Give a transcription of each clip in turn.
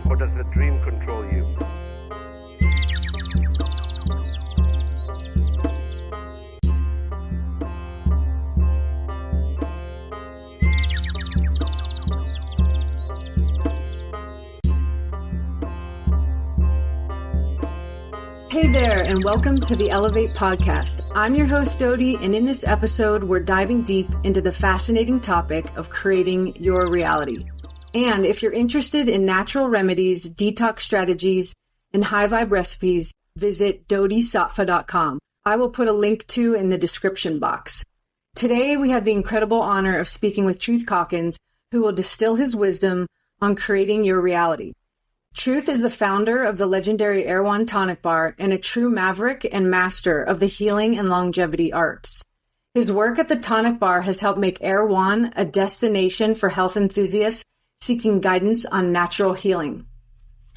or does the dream control you? Hey there, and welcome to the Elevate Podcast. I'm your host, Dodee, and in this episode, we're diving deep into the fascinating topic of creating your reality. And if you're interested in natural remedies, detox strategies, and high vibe recipes, visit dodeesattva.com. I will put a link to in the description box. Today, we have the incredible honor of speaking with Truth Calkins, who will distill his wisdom on creating your reality. Truth is the founder of the legendary Erewhon Tonic Bar and a true maverick and master of the healing and longevity arts. His work at the Tonic Bar has helped make Erewhon a destination for health enthusiasts seeking guidance on natural healing.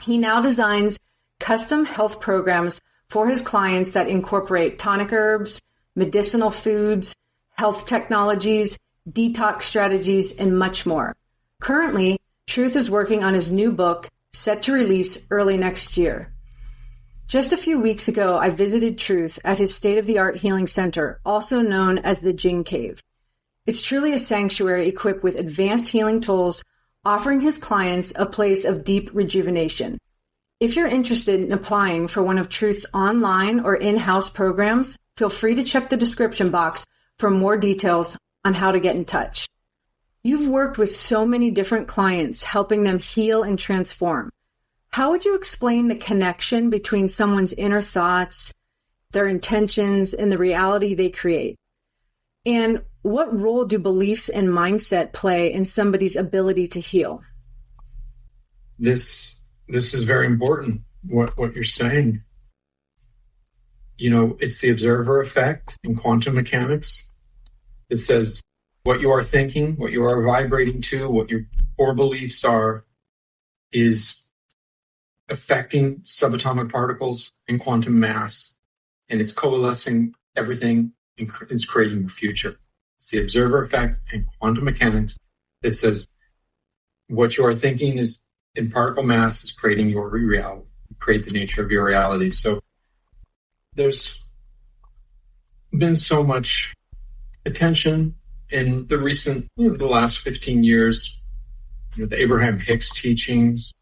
He now designs custom health programs for his clients that incorporate tonic herbs, medicinal foods, health technologies, detox strategies, and much more. Currently, Truth is working on his new book, set to release early next year. Just a few weeks ago, I visited Truth at his state-of-the-art healing center, also known as the Jing Cave. It's truly a sanctuary equipped with advanced healing tools, offering his clients a place of deep rejuvenation. If you're interested in applying for one of Truth's online or in-house programs, feel free to check the description box for more details on how to get in touch. You've worked with so many different clients, helping them heal and transform. How would you explain the connection between someone's inner thoughts, their intentions, and the reality they create? And what role do beliefs and mindset play in somebody's ability to heal? This is very important, what you're saying. You know, it's the observer effect in quantum mechanics. It says, what you are thinking, what you are vibrating to, what your core beliefs are, is affecting subatomic particles and quantum mass, and it's coalescing everything and it's creating your future. It's the observer effect and quantum mechanics that says what you are thinking is in particle mass is creating your reality, create the nature of your reality. So there's been so much attention in the recent, the last 15 years, the Abraham Hicks teachings,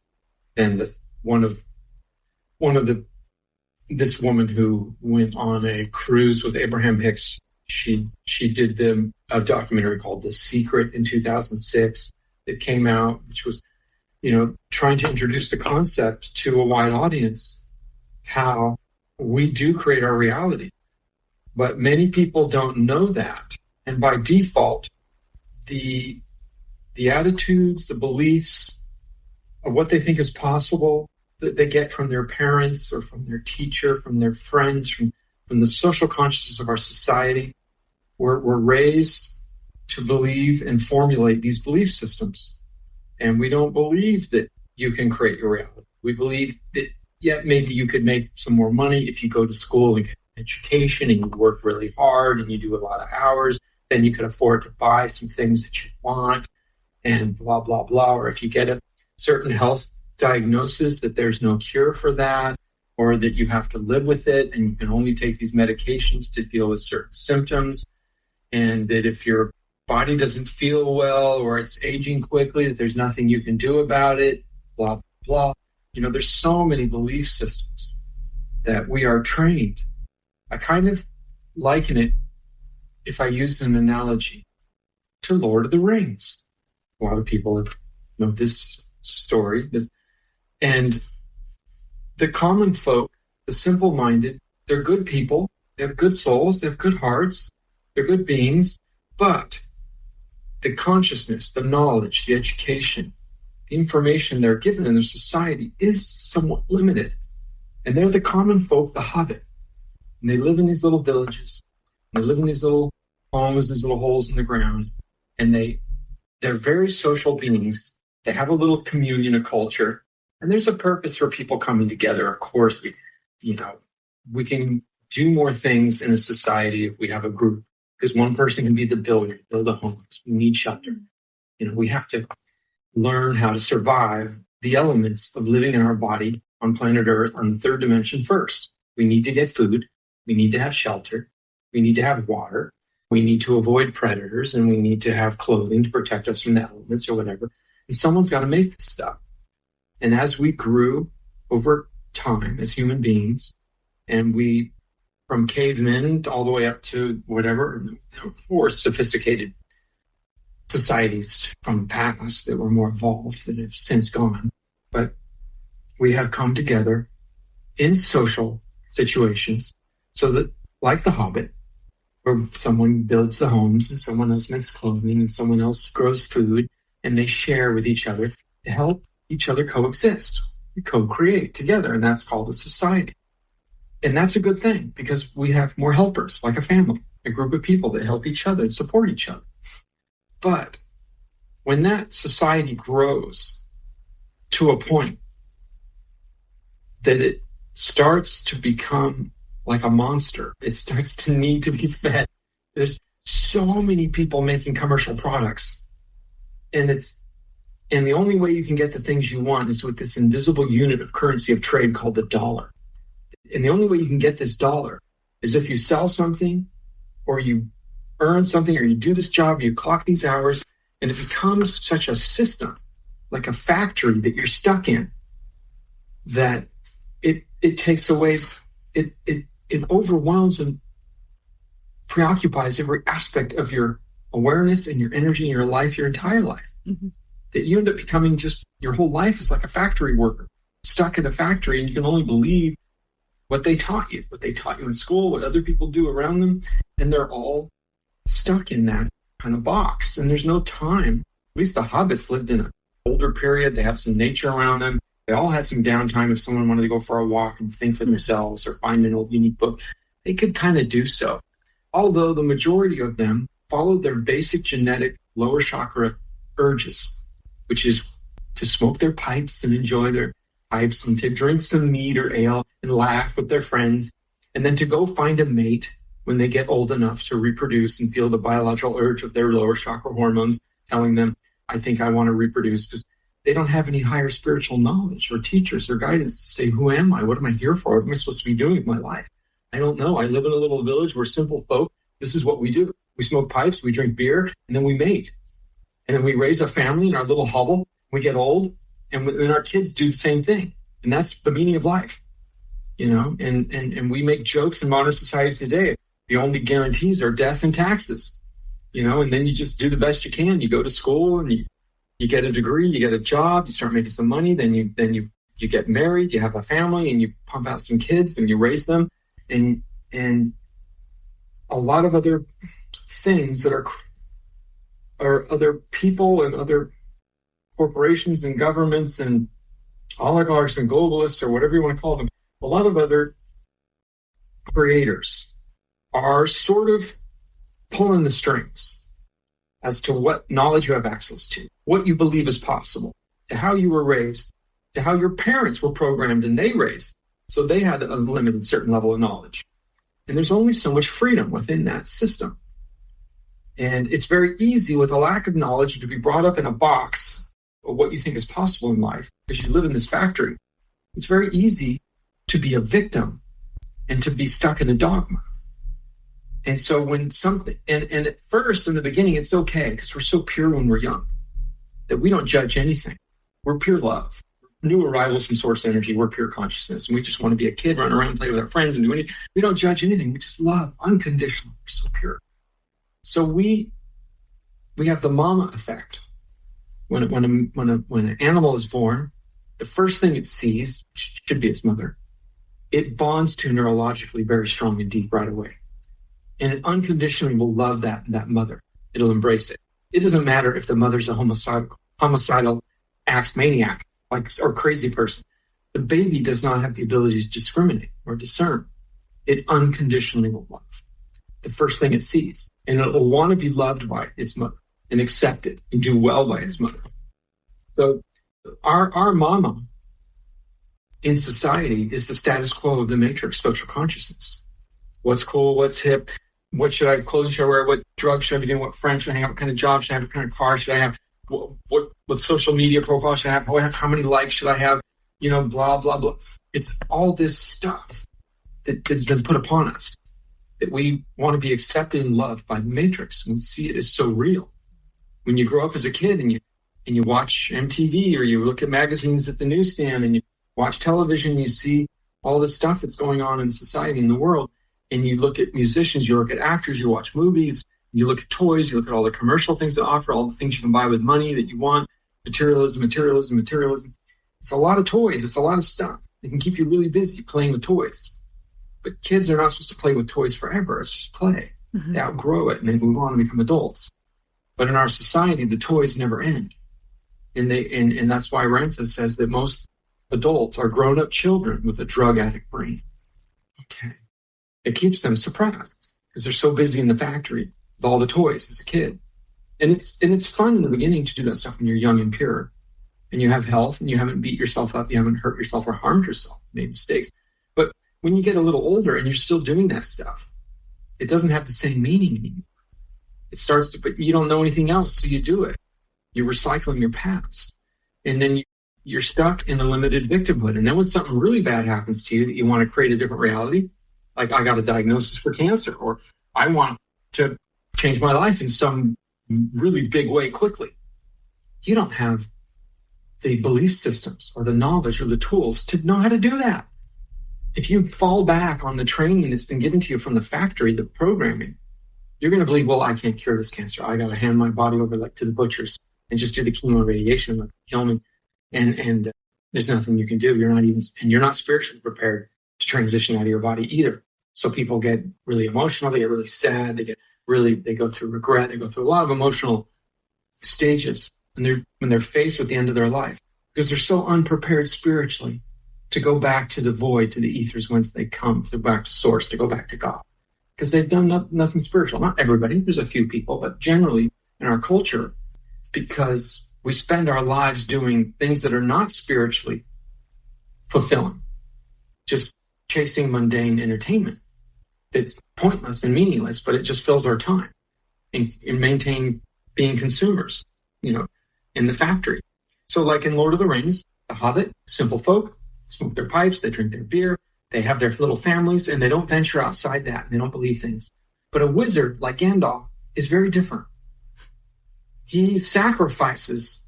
and this woman who went on a cruise with Abraham Hicks. She did a documentary called The Secret in 2006 that came out, which was, trying to introduce the concept to a wide audience, how we do create our reality. But many people don't know that. And by default, the attitudes, the beliefs of what they think is possible that they get from their parents or from their teacher, from their friends, from the social consciousness of our society, we're raised to believe and formulate these belief systems. And we don't believe that you can create your reality. We believe that, maybe you could make some more money if you go to school and get an education and you work really hard and you do a lot of hours. Then you can afford to buy some things that you want and blah, blah, blah. Or if you get a certain health diagnosis that there's no cure for that, or that you have to live with it and you can only take these medications to deal with certain symptoms, and that if your body doesn't feel well or it's aging quickly, that there's nothing you can do about it, blah, blah. There's so many belief systems that we are trained. I kind of liken it, if I use an analogy, to Lord of the Rings. A lot of people know this story. And the common folk, the simple-minded, they're good people. They have good souls. They have good hearts. They're good beings. But the consciousness, the knowledge, the education, the information they're given in their society is somewhat limited. And they're the common folk, the hobbit. And they live in these little villages. And they live in these little homes, these little holes in the ground. And they're very social beings. They have a little communion, a culture. And there's a purpose for people coming together. Of course, we can do more things in a society if we have a group. Because one person can be the builder, build a home. We need shelter. We have to learn how to survive the elements of living in our body on planet Earth on the third dimension first. We need to get food. We need to have shelter. We need to have water. We need to avoid predators, and we need to have clothing to protect us from the elements or whatever. And someone's got to make this stuff. And as we grew over time as human beings, and we, from cavemen all the way up to whatever, more sophisticated societies from the past that were more evolved that have since gone. But we have come together in social situations so that, like the Hobbit, where someone builds the homes and someone else makes clothing and someone else grows food, and they share with each other to help each other coexist, co-create together, and that's called a society. And that's a good thing because we have more helpers, like a family, a group of people that help each other and support each other. But when that society grows to a point that it starts to become like a monster, it starts to need to be fed. There's so many people making commercial products, and the only way you can get the things you want is with this invisible unit of currency of trade called the dollar. And the only way you can get this dollar is if you sell something, or you earn something, or you do this job, you clock these hours, and it becomes such a system, like a factory that you're stuck in, that it takes away, it overwhelms and preoccupies every aspect of your awareness and your energy and your life, your entire life. Mm-hmm. That you end up becoming just, your whole life is like a factory worker, stuck in a factory, and you can only believe what they taught you in school, what other people do around them, and they're all stuck in that kind of box. And there's no time. At least the hobbits lived in an older period. They have some nature around them. They all had some downtime. If someone wanted to go for a walk and think for themselves or find an old unique book, they could kind of do so. Although the majority of them followed their basic genetic lower chakra urges, which is to smoke their pipes and enjoy their pipes and to drink some mead or ale and laugh with their friends, and then to go find a mate when they get old enough to reproduce and feel the biological urge of their lower chakra hormones telling them, I think I want to reproduce, because they don't have any higher spiritual knowledge or teachers or guidance to say, who am I? What am I here for? What am I supposed to be doing with my life? I don't know. I live in a little village. We're simple folk. This is what we do. We smoke pipes, we drink beer, and then we mate. And then we raise a family in our little hovel. We get old, and then our kids do the same thing. And that's the meaning of life, you know? And we make jokes in modern societies today. The only guarantees are death and taxes, you know? And then you just do the best you can. You go to school, and you get a degree, you get a job, you start making some money, then you get married, you have a family, and you pump out some kids, and you raise them. And a lot of other things that are other people and other corporations and governments and oligarchs and globalists, or whatever you want to call them, a lot of other creators are sort of pulling the strings as to what knowledge you have access to, what you believe is possible, to how you were raised, to how your parents were programmed and they raised, so they had a limited certain level of knowledge. And there's only so much freedom within that system. And it's very easy with a lack of knowledge to be brought up in a box of what you think is possible in life, because you live in this factory. It's very easy to be a victim and to be stuck in a dogma. And so when something, and at first, in the beginning, it's okay, because we're so pure when we're young that we don't judge anything. We're pure love. New arrivals from source energy, we're pure consciousness. And we just want to be a kid, run around, play with our friends, and do anything. We don't judge anything. We just love unconditionally. We're so pure. So we have the mama effect. When an animal is born, the first thing it sees should be its mother. It bonds to neurologically very strong and deep right away. And it unconditionally will love that mother. It'll embrace it. It doesn't matter if the mother's a homicidal axe maniac, or crazy person. The baby does not have the ability to discriminate or discern. It unconditionally will love the first thing it sees. And it will want to be loved by its mother and accepted and do well by its mother. So our mama in society is the status quo of the matrix social consciousness. What's cool, what's hip, what clothes should I wear, what drugs should I be doing, what friends should I have, what kind of job should I have, what kind of car should I have, what social media profile should I have? How many likes should I have? Blah, blah, blah. It's all this stuff that's been put upon us that we want to be accepted and loved by the Matrix. And we see it as so real. When you grow up as a kid and you watch MTV, or you look at magazines at the newsstand, and you watch television, you see all this stuff that's going on in society, in the world, and you look at musicians, you look at actors, you watch movies, you look at toys, you look at all the commercial things that offer, all the things you can buy with money that you want, materialism. It's a lot of toys. It's a lot of stuff. It can keep you really busy playing with toys. But kids are not supposed to play with toys forever. It's just play. Mm-hmm. They outgrow it and they move on and become adults. But in our society, the toys never end. And that's why Renta says that most adults are grown-up children with a drug addict brain. Okay. It keeps them suppressed because they're so busy in the factory with all the toys as a kid. And it's fun in the beginning to do that stuff when you're young and pure. And you have health and you haven't beat yourself up, you haven't hurt yourself or harmed yourself, made mistakes. But when you get a little older and you're still doing that stuff, it doesn't have the same meaning anymore. It starts to, but you don't know anything else, so you do it. You're recycling your past. And then you're stuck in a limited victimhood. And then when something really bad happens to you that you want to create a different reality, like I got a diagnosis for cancer, or I want to change my life in some really big way quickly. You don't have the belief systems or the knowledge or the tools to know how to do that. If you fall back on the training that's been given to you from the factory, the programming, you're going to believe, well, I can't cure this cancer. I got to hand my body over like to the butchers and just do the chemo and radiation and kill me. And there's nothing you can do. You're not spiritually prepared to transition out of your body either. So people get really emotional. They get really sad. They go through regret. They go through a lot of emotional stages when they're faced with the end of their life, because they're so unprepared spiritually to go back to the void, to the ethers whence they come, to back to source, to go back to God. Because they've done nothing spiritual. Not everybody, there's a few people, but generally in our culture, because we spend our lives doing things that are not spiritually fulfilling, just chasing mundane entertainment that's pointless and meaningless, but it just fills our time and maintain being consumers, in the factory. So like in Lord of the Rings, the Hobbit, simple folk, smoke their pipes, they drink their beer, they have their little families, and they don't venture outside that, and they don't believe things. But a wizard like Gandalf is very different. He sacrifices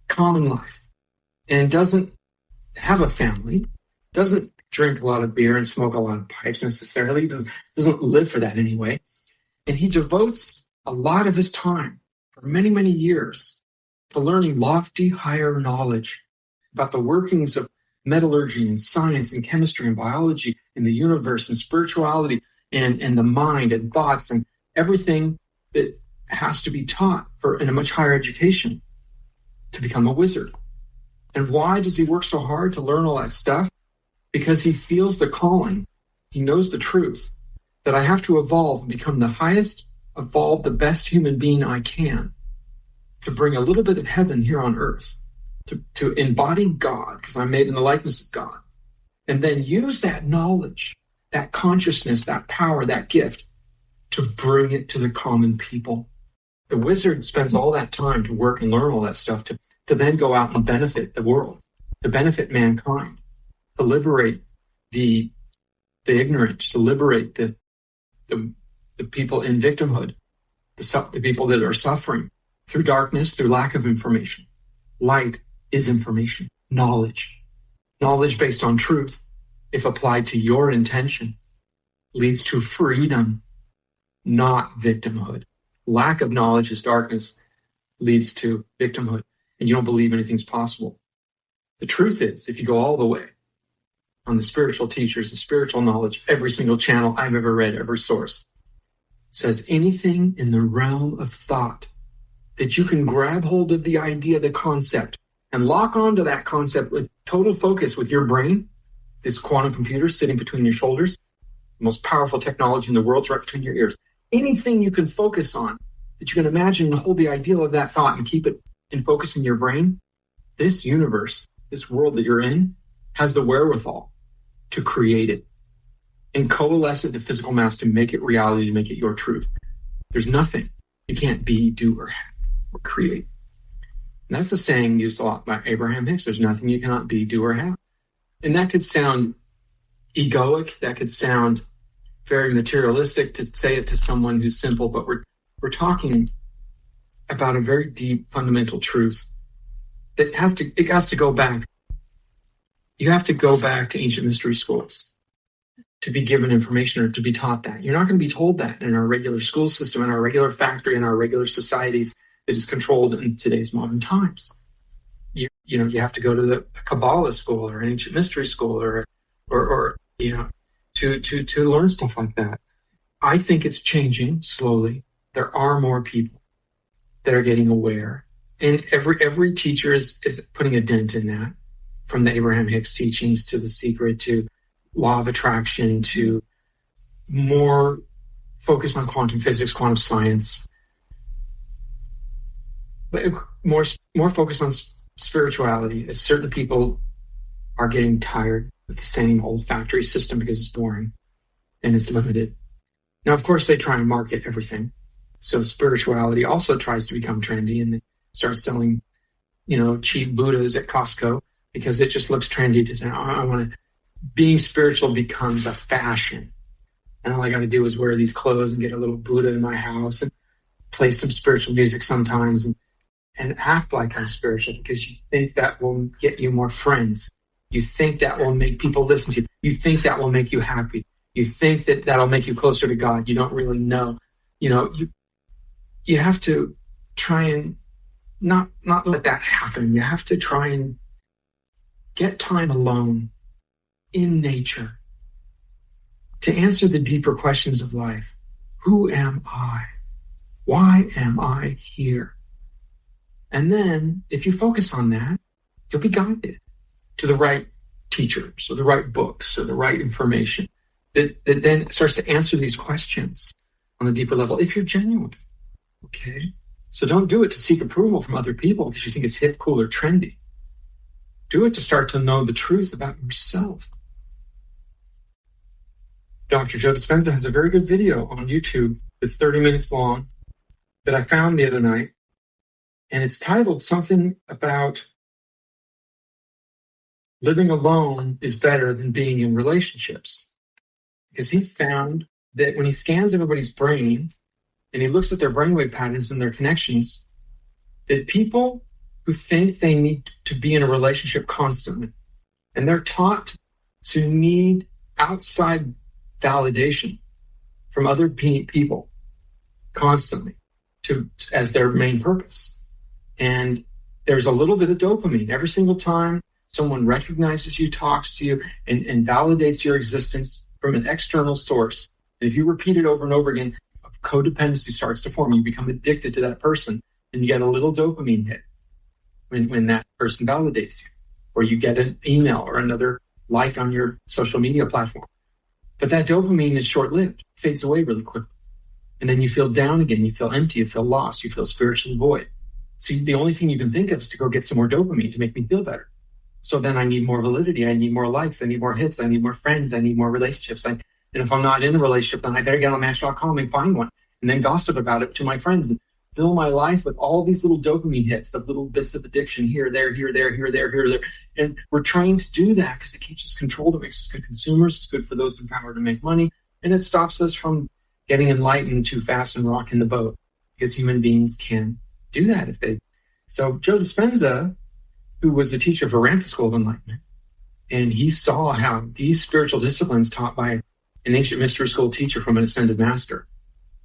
common life and doesn't have a family, doesn't drink a lot of beer and smoke a lot of pipes necessarily, doesn't live for that anyway. And he devotes a lot of his time for many, many years to learning lofty, higher knowledge about the workings of metallurgy and science and chemistry and biology and the universe and spirituality and the mind and thoughts and everything that has to be taught in a much higher education to become a wizard. And why does he work so hard to learn all that stuff? Because he feels the calling. He knows the truth that I have to evolve and become the highest, evolve the best human being I can to bring a little bit of heaven here on earth, to embody God, because I'm made in the likeness of God, and then use that knowledge, that consciousness, that power, that gift to bring it to the common people. The wizard spends all that time to work and learn all that stuff to then go out and benefit the world, to benefit mankind, to liberate the ignorant, to liberate the people in victimhood, the people that are suffering through darkness, through lack of information. Light is information, knowledge. Knowledge based on truth, if applied to your intention, leads to freedom, not victimhood. Lack of knowledge is darkness, leads to victimhood, and you don't believe anything's possible. The truth is, if you go all the way on the spiritual teachers, the spiritual knowledge, every single channel I've ever read, every source, says anything in the realm of thought that you can grab hold of the idea, the concept, and lock onto that concept with total focus with your brain, this quantum computer sitting between your shoulders, the most powerful technology in the world is right between your ears. Anything you can focus on that you can imagine and hold the ideal of that thought and keep it in focus in your brain, this universe, this world that you're in, has the wherewithal to create it and coalesce it to physical mass to make it reality, to make it your truth. There's nothing you can't be, do, or have, or create. And that's a saying used a lot by Abraham Hicks. There's nothing you cannot be, do, or have. And that could sound egoic. That could sound very materialistic to say it to someone who's simple, but we're talking about a very deep fundamental truth that has to go back. You have to go back to ancient mystery schools to be given information or to be taught that. You're not going to be told that in our regular school system, in our regular factory, in our regular societies that is controlled in today's modern times. You have to go to the Kabbalah school or an ancient mystery school or to learn stuff like that. I think it's changing slowly. There are more people that are getting aware, and every teacher is putting a dent in that, from the Abraham Hicks teachings to The Secret to Law of Attraction to more focus on quantum physics, quantum science, but more focus on spirituality, as certain people are getting tired with the same old factory system because it's boring and it's limited. Now, of course, they try and market everything. So spirituality also tries to become trendy, and they start selling, cheap Buddhas at Costco because it just looks trendy to say, being spiritual becomes a fashion. And all I got to do is wear these clothes and get a little Buddha in my house and play some spiritual music sometimes and act like I'm spiritual because you think that will get you more friends. You think that will make people listen to you. You think that will make you happy. You think that that'll make you closer to God. You don't really know. You have to try and not let that happen. You have to try and get time alone in nature to answer the deeper questions of life. Who am I? Why am I here? And then if you focus on that, you'll be guided to the right teachers or the right books or the right information that then starts to answer these questions on the deeper level if you're genuine. Okay? So don't do it to seek approval from other people because you think it's hip, cool, or trendy. Do it to start to know the truth about yourself. Dr. Joe Dispenza has a very good video on YouTube that's 30 minutes long that I found the other night. And it's titled something about living alone is better than being in relationships. Because he found that when he scans everybody's brain and he looks at their brainwave patterns and their connections, that people who think they need to be in a relationship constantly, and they're taught to need outside validation from other people constantly as their main purpose. And there's a little bit of dopamine every single time someone recognizes you, talks to you, and validates your existence from an external source. And if you repeat it over and over again, codependency starts to form. You become addicted to that person, and you get a little dopamine hit when that person validates you, or you get an email or another like on your social media platform. But that dopamine is short-lived, fades away really quickly. And then you feel down again, you feel empty, you feel lost, you feel spiritually void. So the only thing you can think of is to go get some more dopamine to make me feel better. So then I need more validity, I need more likes, I need more hits, I need more friends, I need more relationships. And if I'm not in a relationship, then I better get on Match.com and find one, and then gossip about it to my friends and fill my life with all these little dopamine hits of little bits of addiction here, there, here, there, here, there, here, there. And we're trained to do that because it keeps us controlled. It makes us good consumers. It's good for those in power to make money. And it stops us from getting enlightened too fast and rocking the boat, because human beings can do that if they. So Joe Dispenza, who was a teacher for Ramtha School of Enlightenment, and he saw how these spiritual disciplines taught by an ancient mystery school teacher from an ascended master,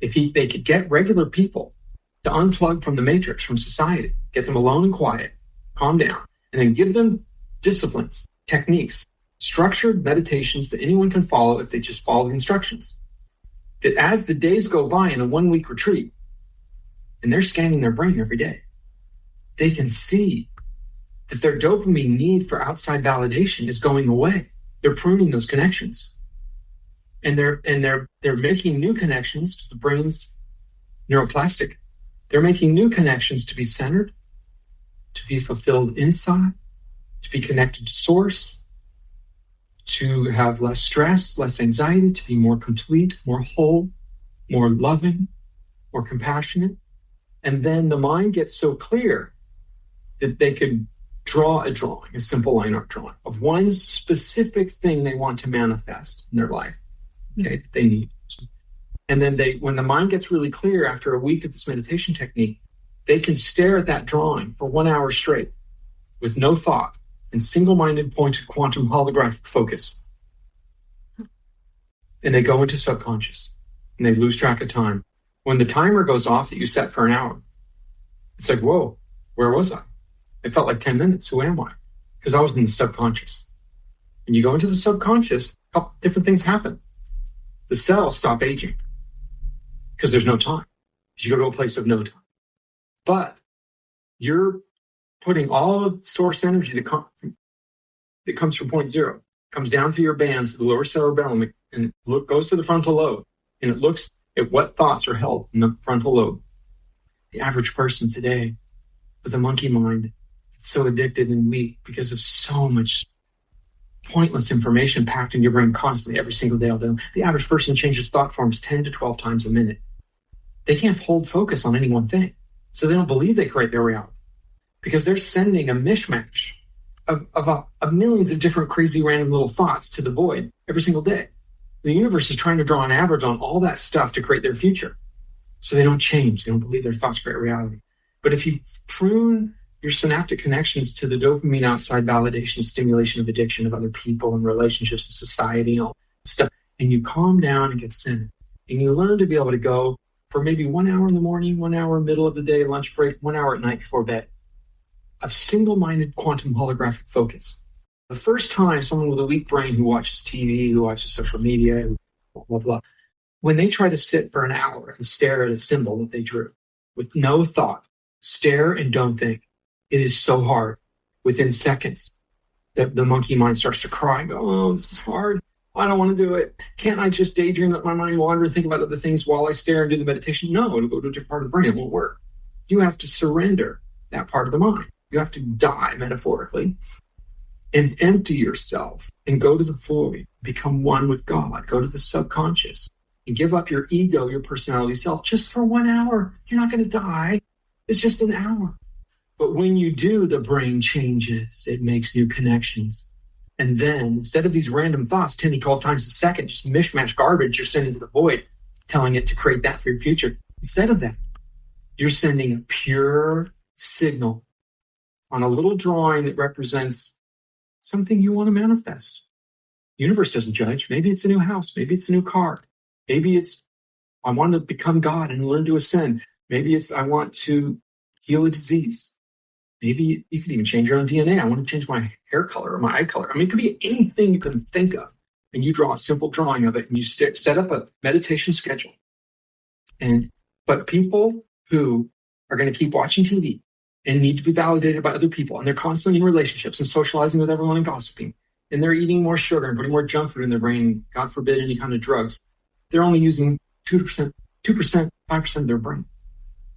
if they could get regular people to unplug from the matrix, from society, get them alone and quiet, calm down, and then give them disciplines, techniques, structured meditations that anyone can follow if they just follow the instructions. That as the days go by in a 1-week retreat, and they're scanning their brain every day, they can see that their dopamine need for outside validation is going away. They're pruning those connections. And they're making new connections because the brain's neuroplastic. They're making new connections to be centered, to be fulfilled inside, to be connected to source, to have less stress, less anxiety, to be more complete, more whole, more loving, more compassionate. And then the mind gets so clear that they could draw a drawing, a simple line art drawing of one specific thing they want to manifest in their life, okay, that they need. And then when the mind gets really clear after a week of this meditation technique, they can stare at that drawing for 1 hour straight with no thought and single-minded pointed quantum holographic focus. And they go into subconscious and they lose track of time. When the timer goes off that you set for an hour, it's like, whoa, where was I? It felt like 10 minutes. Who am I? Because I was in the subconscious. When you go into the subconscious, a couple different things happen. The cells stop aging because there's no time. Because you go to a place of no time. But you're putting all of the source energy that comes from point zero, comes down through your bands, the lower cerebellum, and goes to the frontal lobe. And it looks at what thoughts are held in the frontal lobe. The average person today with a monkey mind, it's so addicted and weak because of so much pointless information packed in your brain constantly every single day all day. The average person changes thought forms 10 to 12 times a minute. They can't hold focus on any one thing. So they don't believe they create their reality because they're sending a mishmash of millions of different crazy random little thoughts to the void every single day. The universe is trying to draw an average on all that stuff to create their future. So they don't change. They don't believe their thoughts create reality. But if you prune your synaptic connections to the dopamine outside validation, stimulation of addiction of other people and relationships and society and all that stuff, and you calm down and get centered, and you learn to be able to go for maybe 1 hour in the morning, 1 hour middle of the day, lunch break, 1 hour at night before bed, of single-minded quantum holographic focus. The first time someone with a weak brain who watches TV, who watches social media, blah, blah, blah, when they try to sit for an hour and stare at a symbol that they drew with no thought, stare and don't think, it is so hard. Within seconds, the monkey mind starts to cry and go, oh, this is hard. I don't want to do it. Can't I just daydream, let my mind wander and think about other things while I stare and do the meditation? No, it'll go to a different part of the brain. It won't work. You have to surrender that part of the mind. You have to die, metaphorically, and empty yourself and go to the void, become one with God, go to the subconscious and give up your ego, your personality self just for 1 hour. You're not going to die. It's just an hour. But when you do, the brain changes. It makes new connections. And then instead of these random thoughts 10 to 12 times a second, just mishmash garbage you're sending to the void, telling it to create that for your future. Instead of that, you're sending a pure signal on a little drawing that represents something you want to manifest. The universe doesn't judge. Maybe it's a new house. Maybe it's a new car. Maybe it's, I want to become God and learn to ascend. Maybe it's, I want to heal a disease. Maybe you could even change your own DNA. I want to change my hair color or my eye color. I mean, it could be anything you can think of. And you draw a simple drawing of it and you set up a meditation schedule. But people who are going to keep watching TV and need to be validated by other people, and they're constantly in relationships and socializing with everyone and gossiping, and they're eating more sugar and putting more junk food in their brain, God forbid any kind of drugs, they're only using 2%, 5% of their brain.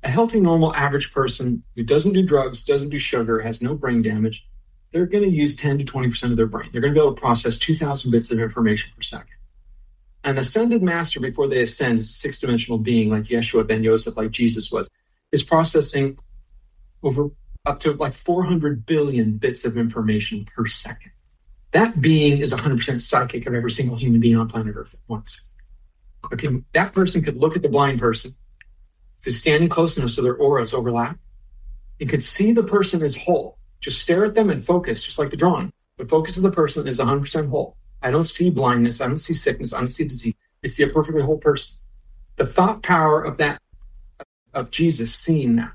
A healthy, normal, average person who doesn't do drugs, doesn't do sugar, has no brain damage, they're going to use 10 to 20% of their brain. They're going to be able to process 2,000 bits of information per second. An ascended master, before they ascend, is a six-dimensional being like Yeshua ben Yosef, like Jesus was, is processing over up to like 400 billion bits of information per second. That being is 100% psychic of every single human being on planet Earth at once. Okay, that person could look at the blind person, if they're standing close enough so their auras overlap, and could see the person as whole. Just stare at them and focus, just like the drawing. The focus of the person is 100% whole. I don't see blindness. I don't see sickness. I don't see disease. I see a perfectly whole person. The thought power of Jesus seeing that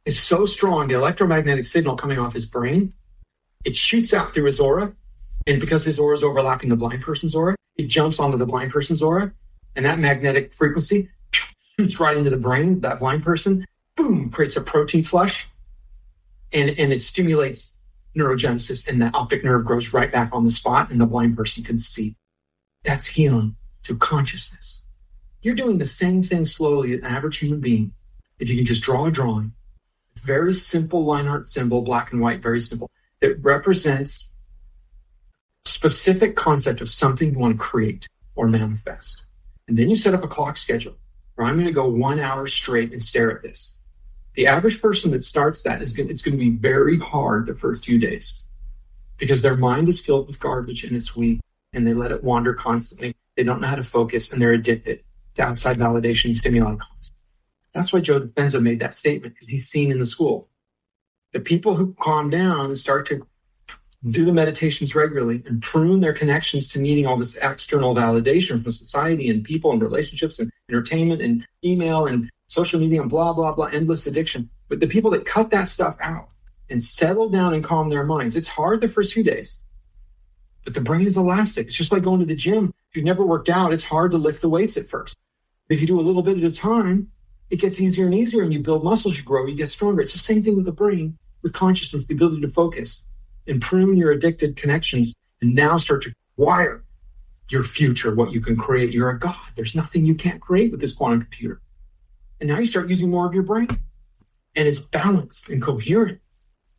is so strong. The electromagnetic signal coming off his brain, it shoots out through his aura. And because his aura is overlapping the blind person's aura, it jumps onto the blind person's aura. And that magnetic frequency shoots right into the brain, that blind person, boom, creates a protein flush. And it stimulates neurogenesis, and the optic nerve grows right back on the spot, and the blind person can see. That's healing through consciousness. You're doing the same thing slowly, an average human being. If you can just draw a drawing, very simple line art symbol, black and white, very simple, that represents a specific concept of something you want to create or manifest. And then you set up a clock schedule where I'm going to go 1 hour straight and stare at this. The average person that starts that it's going to be very hard the first few days because their mind is filled with garbage and it's weak and they let it wander constantly. They don't know how to focus and they're addicted to outside validation, stimuli constantly. That's why Joe Dispenza made that statement, because he's seen in the school. The people who calm down and start to do the meditations regularly and prune their connections to needing all this external validation from society and people and relationships and entertainment and email and social media and blah, blah, blah, endless addiction. But the people that cut that stuff out and settle down and calm their minds, it's hard the first few days, but the brain is elastic. It's just like going to the gym. If you've never worked out, it's hard to lift the weights at first. If you do a little bit at a time, it gets easier and easier, and you build muscles, you grow, you get stronger. It's the same thing with the brain, with consciousness, the ability to focus and prune your addicted connections and now start to wire your future, what you can create. You're a god. There's nothing you can't create with this quantum computer. And now you start using more of your brain, and it's balanced and coherent,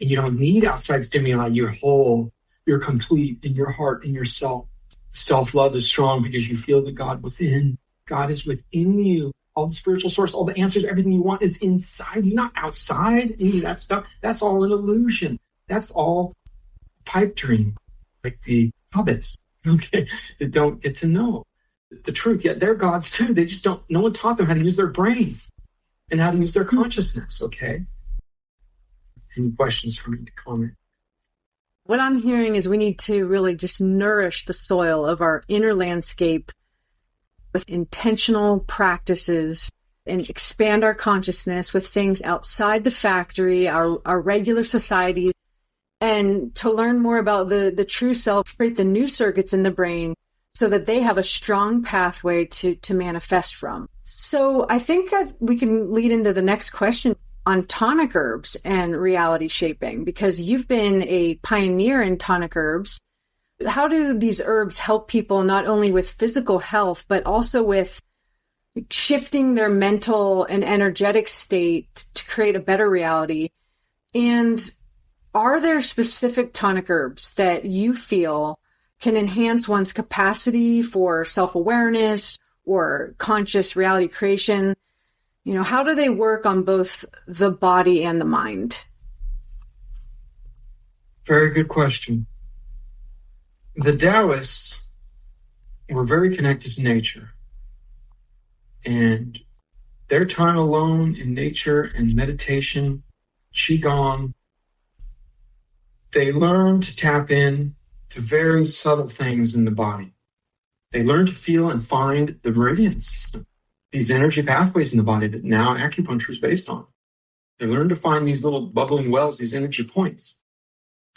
and you don't need outside stimuli. You're whole, you're complete in your heart and yourself. Self-love is strong because you feel the God within. God is within you. All the spiritual source, all the answers, everything you want is inside you, not outside. Any of that stuff, that's all an illusion. That's all pipe dream, like the hobbits, okay, that don't get to know the truth. Yet they're gods too. They just don't, no one taught them how to use their brains and how to use their consciousness, okay? Any questions for me to comment? What I'm hearing is we need to really just nourish the soil of our inner landscape with intentional practices and expand our consciousness with things outside the factory, our regular societies, and to learn more about the true self, create the new circuits in the brain so that they have a strong pathway to manifest from. So I think we can lead into the next question on tonic herbs and reality shaping, because you've been a pioneer in tonic herbs. How do these herbs help people not only with physical health, but also with shifting their mental and energetic state to create a better reality? And are there specific tonic herbs that you feel can enhance one's capacity for self-awareness or conscious reality creation? You know, how do they work on both the body and the mind? Very good question. The Taoists were very connected to nature, and their time alone in nature and meditation, Qigong, they learned to tap in to very subtle things in the body. They learned to feel and find the meridian system, these energy pathways in the body that now acupuncture is based on. They learned to find these little bubbling wells, these energy points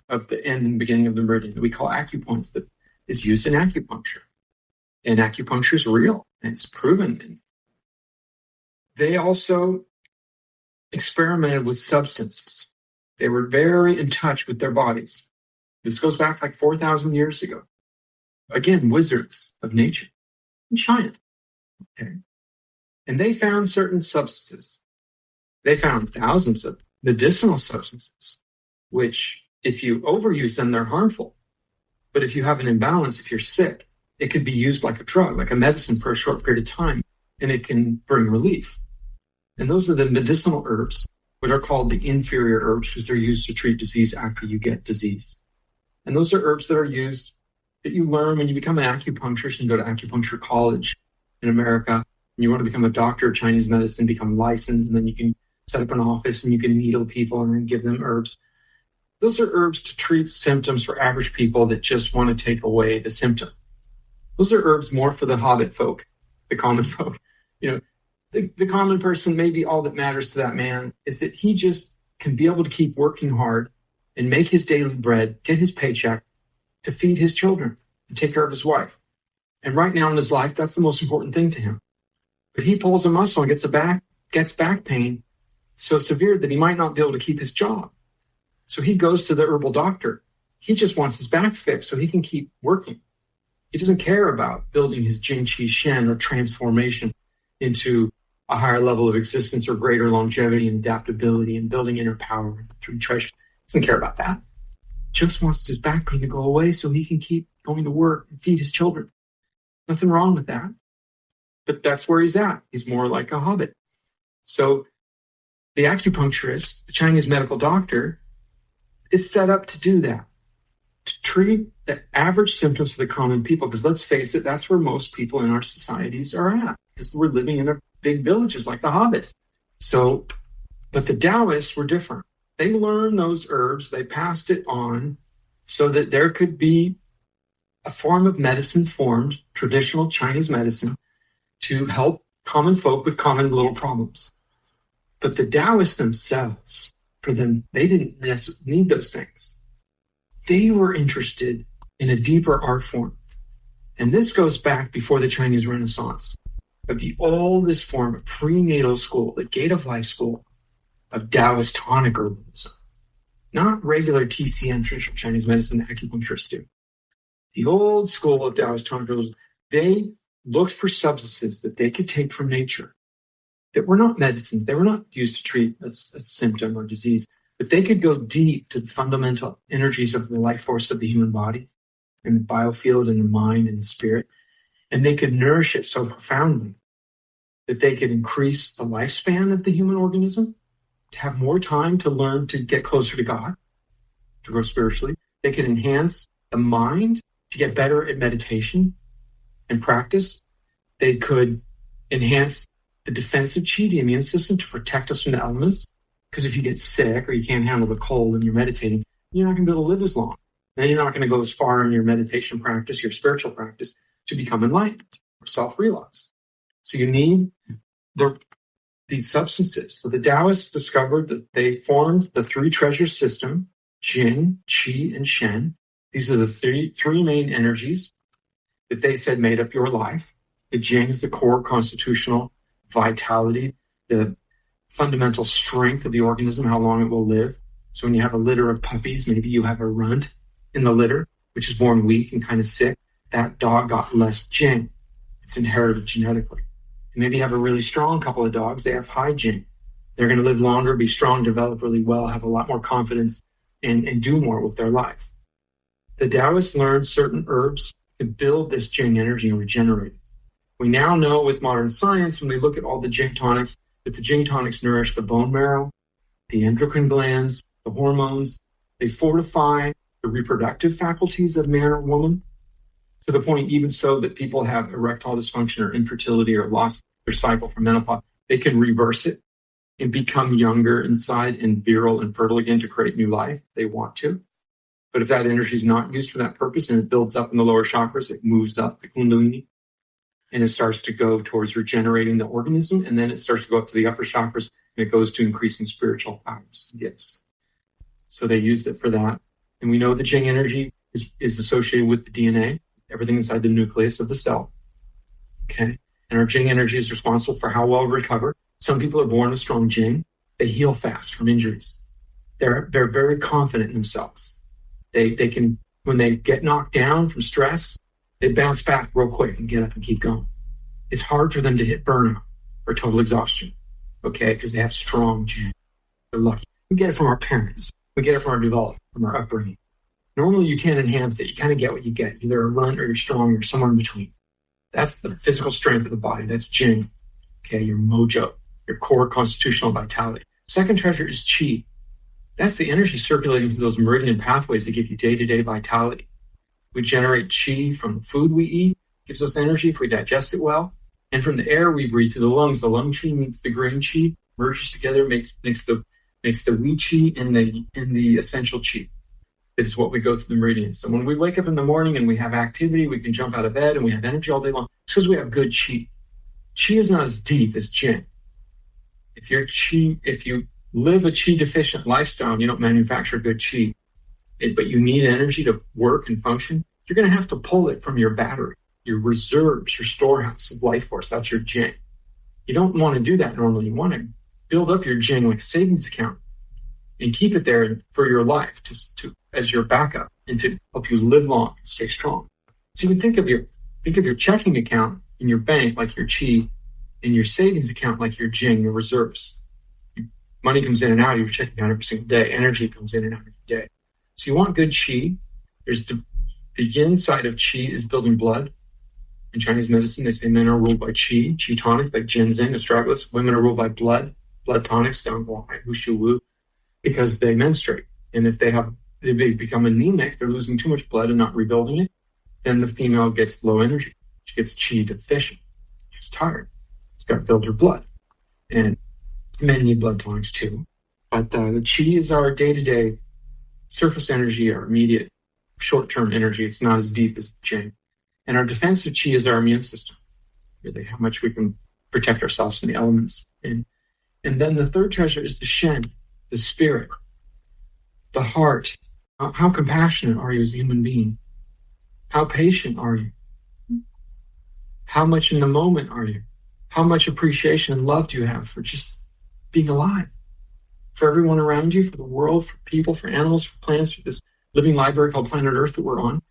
of the end and beginning of the meridian that we call acupoints, that is used in acupuncture. And acupuncture is real, and it's proven. They also experimented with substances. They were very in touch with their bodies. This goes back like 4,000 years ago. Again, wizards of nature in China. Okay. And they found certain substances. They found thousands of medicinal substances, which if you overuse them, they're harmful. But if you have an imbalance, if you're sick, it could be used like a drug, like a medicine for a short period of time, and it can bring relief. And those are the medicinal herbs, what are called the inferior herbs, because they're used to treat disease after you get disease. And those are herbs that are used, that you learn when you become an acupuncturist and go to acupuncture college in America, and you want to become a doctor of Chinese medicine, become licensed, and then you can set up an office and you can needle people and then give them herbs. Those are herbs to treat symptoms for average people that just want to take away the symptom. Those are herbs more for the hobbit folk, the common folk. You know, the common person, maybe all that matters to that man is that he just can be able to keep working hard and make his daily bread, get his paycheck to feed his children and take care of his wife. And right now in his life, that's the most important thing to him. But he pulls a muscle and gets back pain so severe that he might not be able to keep his job. So he goes to the herbal doctor. He just wants his back fixed so he can keep working. He doesn't care about building his Jing Qi Shen or transformation into a higher level of existence or greater longevity and adaptability and building inner power through treasure. He doesn't care about that. Just wants his back pain to go away so he can keep going to work and feed his children. Nothing wrong with that. But that's where he's at. He's more like a hobbit. So the acupuncturist, the Chinese medical doctor, is set up to do that, to treat the average symptoms of the common people. Because let's face it, that's where most people in our societies are at, because we're living in big villages like the hobbits. So, but the Taoists were different. They learned those herbs, they passed it on so that there could be a form of medicine formed, traditional Chinese medicine, to help common folk with common little problems. But the Taoists themselves, for them, they didn't need those things. They were interested in a deeper art form. And this goes back before the Chinese Renaissance, of the oldest form of prenatal school, the gate of life school of Taoist tonic herbalism. Not regular TCM, traditional Chinese medicine, that acupuncturists do. The old school of Taoist tonic herbalism, they looked for substances that they could take from nature that were not medicines. They were not used to treat a symptom or disease, but they could go deep to the fundamental energies of the life force of the human body and the biofield and the mind and the spirit. And they could nourish it so profoundly that they could increase the lifespan of the human organism, to have more time to learn to get closer to God, to grow spiritually. They could enhance the mind to get better at meditation and practice. They could enhance the defensive chi, the immune system, to protect us from the elements. Because if you get sick or you can't handle the cold and you're meditating, you're not going to be able to live as long. Then you're not going to go as far in your meditation practice, your spiritual practice, to become enlightened or self-realized. So you need these substances. So the Taoists discovered that they formed the three treasure system: Jing, Qi, and Shen. These are the three main energies that they said made up your life. The Jing is the core constitutional vitality, the fundamental strength of the organism, how long it will live. So when you have a litter of puppies, maybe you have a runt in the litter, which is born weak and kind of sick. That dog got less Jing. It's inherited genetically. And maybe you have a really strong couple of dogs. They have high Jing. They're going to live longer, be strong, develop really well, have a lot more confidence, and do more with their life. The Taoists learned certain herbs to build this Jing energy and regenerate it. We now know with modern science, when we look at all the Jing tonics, that the Jing tonics nourish the bone marrow, the endocrine glands, the hormones. They fortify the reproductive faculties of man or woman, to the point even so that people have erectile dysfunction or infertility or lost their cycle from menopause. They can reverse it and become younger inside and virile and fertile again to create new life if they want to. But if that energy is not used for that purpose and it builds up in the lower chakras, it moves up the Kundalini, and it starts to go towards regenerating the organism, and then it starts to go up to the upper chakras, and it goes to increasing spiritual powers and gifts. So they used it for that. And we know the Jing energy is associated with the DNA, everything inside the nucleus of the cell. Okay? And our Jing energy is responsible for how well we recover. Some people are born with strong Jing. They heal fast from injuries. They're very confident in themselves. They can, when they get knocked down from stress, they bounce back real quick and get up and keep going. It's hard for them to hit burnout or total exhaustion, okay, because they have strong Jing. They're lucky. We get it from our parents. We get it from our development, from our upbringing. Normally, you can't enhance it. You kind of get what you get. Either a runt or you're strong or somewhere in between. That's the physical strength of the body. That's Jing, okay, your mojo, your core constitutional vitality. Second treasure is Qi. That's the energy circulating through those meridian pathways that give you day-to-day vitality. We generate Qi from the food we eat, gives us energy if we digest it well. And from the air we breathe through the lungs. The lung Qi meets the grain Qi, merges together, makes the wheat Qi and the essential Qi. That is what we go through the meridians. So when we wake up in the morning and we have activity, we can jump out of bed and we have energy all day long. It's because we have good Qi. Qi is not as deep as Jing. If you live a Qi deficient lifestyle, you don't manufacture good Qi, but you need energy to work and function, you're going to have to pull it from your battery, your reserves, your storehouse of life force. That's your Jing. You don't want to do that normally. You want to build up your Jing like a savings account and keep it there for your life to as your backup and to help you live long and stay strong. So you can think of your checking account in your bank like your Qi, and your savings account like your Jing, your reserves. Money comes in and out of your checking account every single day. Energy comes in and out every day. So you want good Qi. There's the yin side of Qi is building blood. In Chinese medicine, they say men are ruled by Qi tonics like ginseng, astragalus. Women are ruled by blood, blood tonics don't why, woo, because they menstruate. And if they become anemic, they're losing too much blood and not rebuilding it, then the female gets low energy. She gets chi deficient. She's tired. She's got to build her blood. And men need blood tonics too. But the chi is our day-to-day surface energy, our immediate short-term energy. It's not as deep as the jing. And our defensive chi is our immune system, really how much we can protect ourselves from the elements. And then the third treasure is the shen, the spirit, the heart. How compassionate are you as a human being? How patient are you? How much in the moment are you? How much appreciation and love do you have for just being alive? For everyone around you, for the world, for people, for animals, for plants, for this living library called planet Earth that we're on.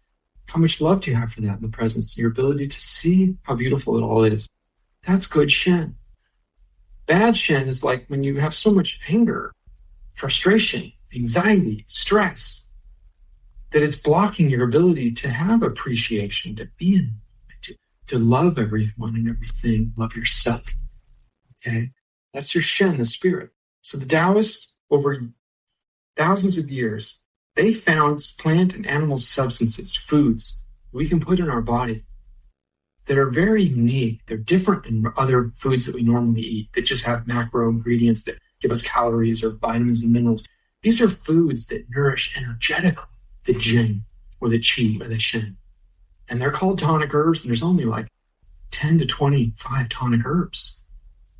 How much love do you have for that in the presence? Your ability to see how beautiful it all is. That's good shen. Bad shen is like when you have so much anger, frustration, anxiety, stress, that it's blocking your ability to have appreciation, to be in, to love everyone and everything, love yourself. Okay? That's your shen, the spirit. So the Taoists, over thousands of years, they found plant and animal substances, foods, we can put in our body that are very unique. They're different than other foods that we normally eat that just have macro ingredients that give us calories or vitamins and minerals. These are foods that nourish energetically the jing or the chi or the shen. And they're called tonic herbs, and there's only like 10 to 25 tonic herbs.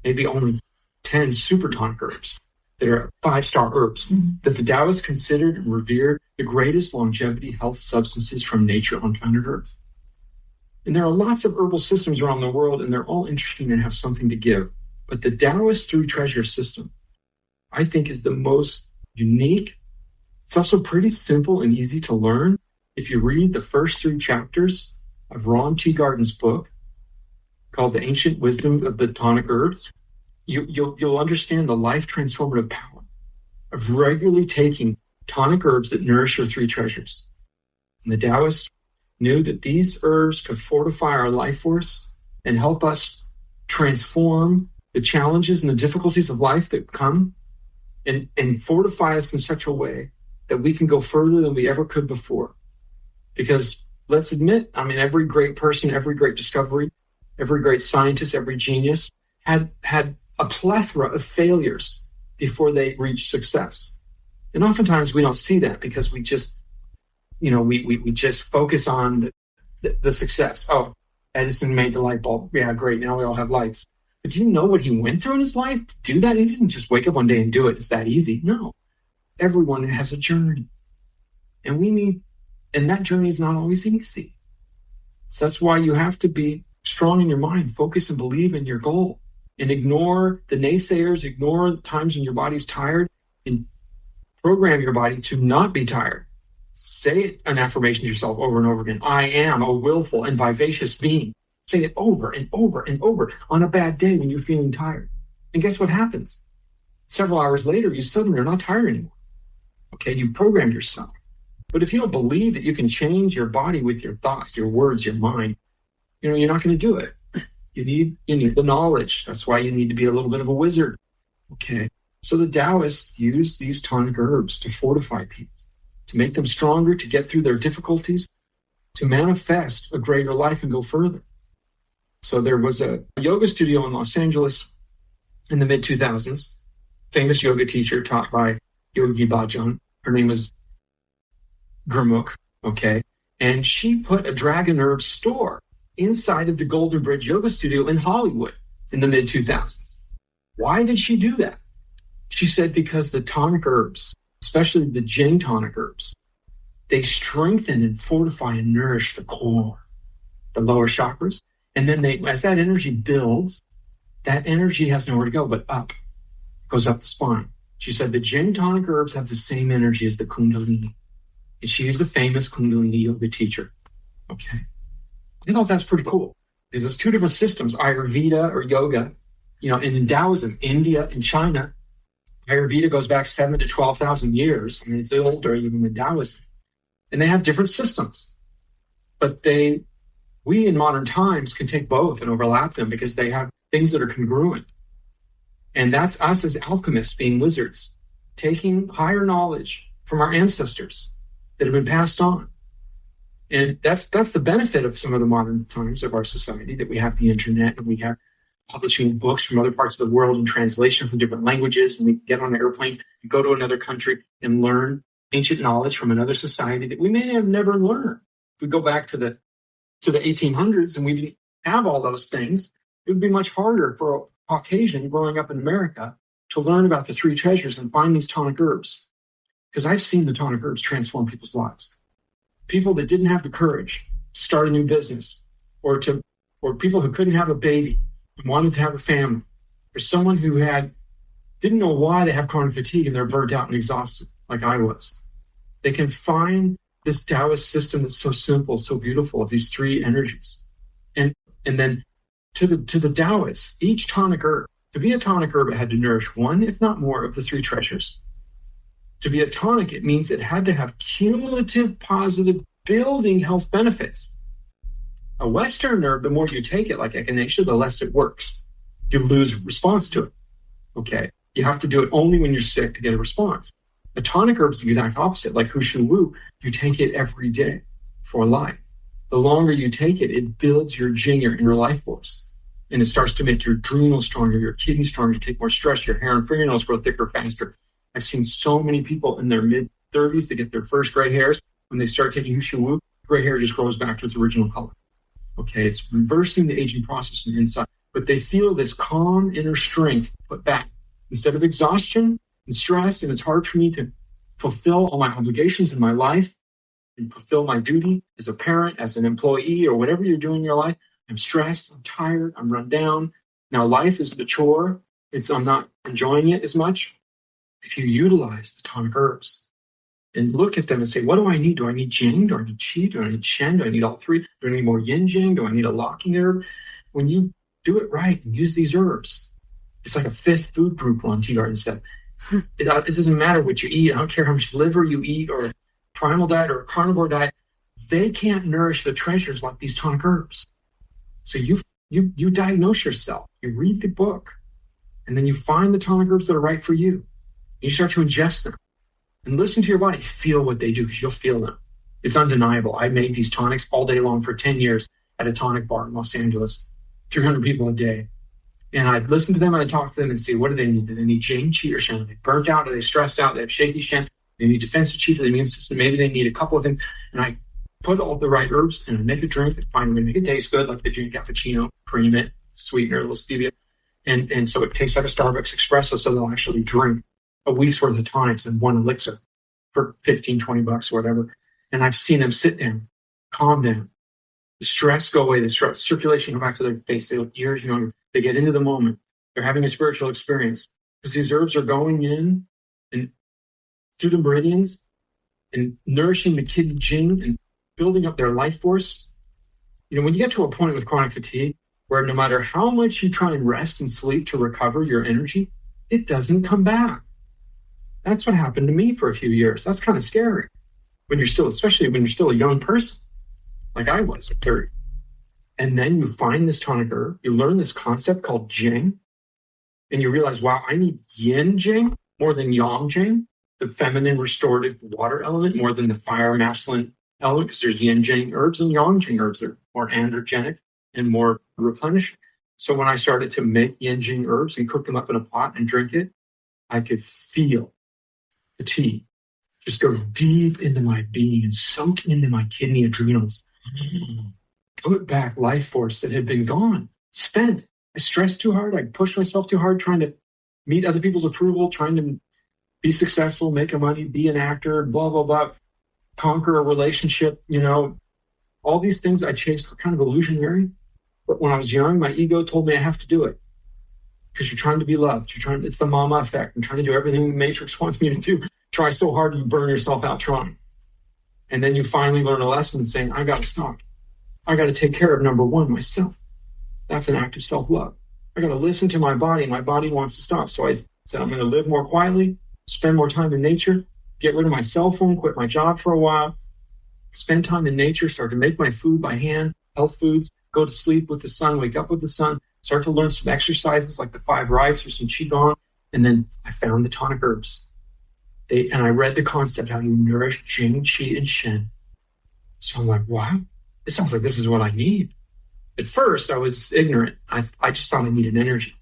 Maybe only 10 super tonic herbs that are 5-star herbs that the Taoists considered and revered the greatest longevity health substances from nature on planet Earth. And there are lots of herbal systems around the world, and they're all interesting and have something to give. But the Taoist three treasure system, I think, is the most unique. It's also pretty simple and easy to learn. If you read the first 3 chapters of Ron T. Garden's book called The Ancient Wisdom of the Tonic Herbs, you'll understand the life transformative power of regularly taking tonic herbs that nourish your 3 treasures. And the Taoists knew that these herbs could fortify our life force and help us transform the challenges and the difficulties of life that come and fortify us in such a way that we can go further than we ever could before. Because let's admit, every great person, every great discovery, every great scientist, every genius had a plethora of failures before they reached success. And oftentimes we don't see that because we just, we just focus on the success. Oh, Edison made the light bulb. Yeah, great. Now we all have lights. But do you know what he went through in his life to do that? He didn't just wake up one day and do it. It's that easy. No. Everyone has a journey. And that journey is not always easy. So that's why you have to be strong in your mind, focus and believe in your goal, and ignore the naysayers, ignore times when your body's tired, and program your body to not be tired. Say an affirmation to yourself over and over again. I am a willful and vivacious being. Say it over and over and over on a bad day when you're feeling tired. And guess what happens? Several hours later, you suddenly are not tired anymore. Okay, you programmed yourself. But if you don't believe that you can change your body with your thoughts, your words, your mind, you're not going to do it. You need the knowledge. That's why you need to be a little bit of a wizard. Okay. So the Taoists use these tonic herbs to fortify people, to make them stronger, to get through their difficulties, to manifest a greater life and go further. So there was a yoga studio in Los Angeles in the mid-2000s, famous yoga teacher taught by Yogi Bhajan. Her name was Gurmukh, okay? And she put a dragon herb store inside of the Golden Bridge Yoga Studio in Hollywood in the mid-2000s. Why did she do that? She said because the tonic herbs, especially the Jing tonic herbs, they strengthen and fortify and nourish the core, the lower chakras. And then as that energy builds, that energy has nowhere to go but up. It goes up the spine. She said the Jing tonic herbs have the same energy as the Kundalini. And she is the famous Kundalini yoga teacher. Okay. I thought that's pretty cool. Because there's 2 different systems, Ayurveda or yoga, and in Taoism, India and China, Ayurveda goes back 7,000 to 12,000 years. It's older even than Taoism. And they have different systems. But we in modern times can take both and overlap them because they have things that are congruent. And that's us as alchemists being wizards, taking higher knowledge from our ancestors that have been passed on. And that's the benefit of some of the modern times of our society, that we have the internet and we have publishing books from other parts of the world in translation from different languages. And we get on an airplane and go to another country and learn ancient knowledge from another society that we may have never learned. If we go back to the 1800s and we didn't have all those things, it would be much harder for a Caucasian growing up in America to learn about the three treasures and find these tonic herbs. Because I've seen the tonic herbs transform people's lives. People that didn't have the courage to start a new business, or people who couldn't have a baby and wanted to have a family, or someone who didn't know why they have chronic fatigue and they're burnt out and exhausted, like I was. They can find this Taoist system that's so simple, so beautiful, of these three energies. And then to the Taoists, each tonic herb, to be a tonic herb, it had to nourish one, if not more, of the three treasures. To be a tonic, it means it had to have cumulative, positive, building health benefits. A Western herb, the more you take it, like echinacea, the less it works. You lose response to it. Okay? You have to do it only when you're sick to get a response. A tonic herb is the exact opposite. Like Hushu Wu, you take it every day for life. The longer you take it, it builds your jing, your inner life force. And it starts to make your adrenals stronger, your kidneys stronger, you take more stress, your hair and fingernails grow thicker, faster. I've seen so many people in their mid-30s that get their first gray hairs. When they start taking Hushu Wu, gray hair just grows back to its original color. Okay, it's reversing the aging process from the inside. But they feel this calm inner strength put back. Instead of exhaustion and stress, and it's hard for me to fulfill all my obligations in my life and fulfill my duty as a parent, as an employee, or whatever you're doing in your life. I'm stressed, I'm tired, I'm run down. Now life is the chore. I'm not enjoying it as much. If you utilize the tonic herbs and look at them and say, what do I need? Do I need Jing? Do I need Qi? Do I need Shen? Do I need all three? Do I need more Yin Jing? Do I need a locking herb? When you do it right and use these herbs, it's like a fifth food group on Tea Garden said. It doesn't matter what you eat. I don't care how much liver you eat or a primal diet or a carnivore diet. They can't nourish the treasures like these tonic herbs. So you diagnose yourself. You read the book, and then you find the tonic herbs that are right for you. You start to ingest them and listen to your body. Feel what they do, because you'll feel them. It's undeniable. I made these tonics all day long for 10 years at a tonic bar in Los Angeles, 300 people a day. And I'd listen to them and I'd talk to them and see, what do they need? Do they need Jing, Qi, or Shen? Are they burnt out? Are they stressed out? Do they have shaky Shen? They need defensive Qi for the immune system. Maybe they need a couple of things. And I put all the right herbs and I make a drink and find a way to make it taste good, like the Jing cappuccino, cream it, sweetener, a little stevia. And so it tastes like a Starbucks espresso, so they'll actually drink a week's worth of tonics in one elixir for $15, $20 or whatever. And I've seen them sit down, calm down, the stress go away, the stress, circulation go back to their face. They look years younger. They get into the moment. They're having a spiritual experience because these herbs are going in and through the meridians and nourishing the kidney jing and building up their life force. You know, when you get to a point with chronic fatigue where no matter how much you try and rest and sleep to recover your energy, it doesn't come back. That's what happened to me for a few years. That's kind of scary when you're still, especially when you're still a young person, like I was at 30. And then you find this tonic herb, you learn this concept called Jing, and you realize, wow, I need Yin Jing more than Yang Jing, the feminine restorative water element, more than the fire masculine element, because there's Yin Jing herbs and Yang Jing herbs that are more androgenic and more replenishing. So when I started to make Yin Jing herbs and cook them up in a pot and drink it, I could feel the tea just go deep into my being and soak into my kidney adrenals. Put back life force that had been gone, spent. I stressed too hard. I pushed myself too hard trying to meet other people's approval, trying to be successful, make a money, be an actor, blah, blah, blah, conquer a relationship, you know. All these things I chased were kind of illusionary. But when I was young, my ego told me I have to do it because you're trying to be loved. It's the mama effect. I'm trying to do everything the Matrix wants me to do. Try so hard you burn yourself out trying. And then you finally learn a lesson saying, I got to stop. I got to take care of number one, myself. That's an act of self-love. I got to listen to my body. My body wants to stop. So I said, I'm going to live more quietly, spend more time in nature, get rid of my cell phone, quit my job for a while, spend time in nature, start to make my food by hand, health foods, go to sleep with the sun, wake up with the sun, start to learn some exercises like the 5 rites or some Qigong. And then I found the tonic herbs. And I read the concept, how you nourish Jing, Qi, and Shen. So I'm like, wow, it sounds like this is what I need. At first, I was ignorant. I just thought I needed energy.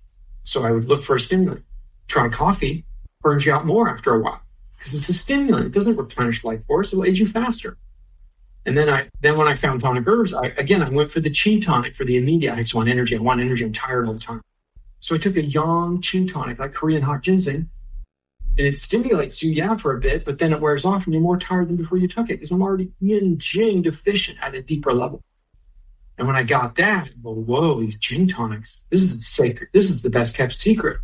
So I would look for a stimulant. Try coffee, burns you out more after a while because it's a stimulant. It doesn't replenish life force. It'll age you faster. And then when I found tonic herbs, I went for the Qi tonic for the immediate. I just want energy. I want energy. I'm tired all the time. So I took a yang Qi tonic, like Korean hot ginseng, and it stimulates you, for a bit, but then it wears off and you're more tired than before you took it because I'm already yin Jing deficient at a deeper level. And when I got that, well, whoa, these Jing tonics, this is sacred. This is the best kept secret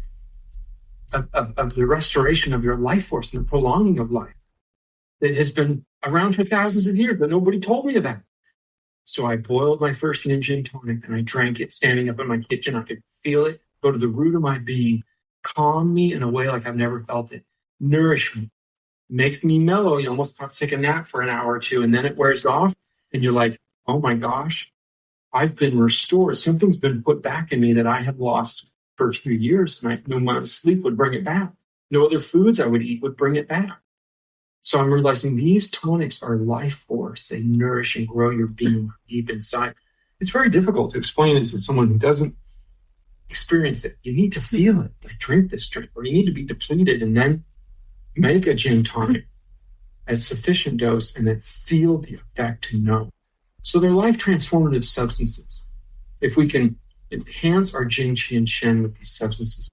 of the restoration of your life force and the prolonging of life that has been around for thousands of years, but nobody told me about it. So I boiled my first yin Jing tonic and I drank it standing up in my kitchen. I could feel it go to the root of my being, calm me in a way like I've never felt it, nourish me, makes me mellow. You almost have to take a nap for an hour or two, and then it wears off, and you're like, oh my gosh, I've been restored. Something's been put back in me that I had lost for a few years, and no amount of sleep would bring it back. No other foods I would eat would bring it back. So I'm realizing these tonics are life force. They nourish and grow your being deep inside. It's very difficult to explain it to someone who doesn't experience it. You need to feel it. Like, drink this drink, or you need to be depleted and then make a gin tonic at sufficient dose and then feel the effect to know. So they're life transformative substances. If we can enhance our Jing, Qi, and Shen with these substances,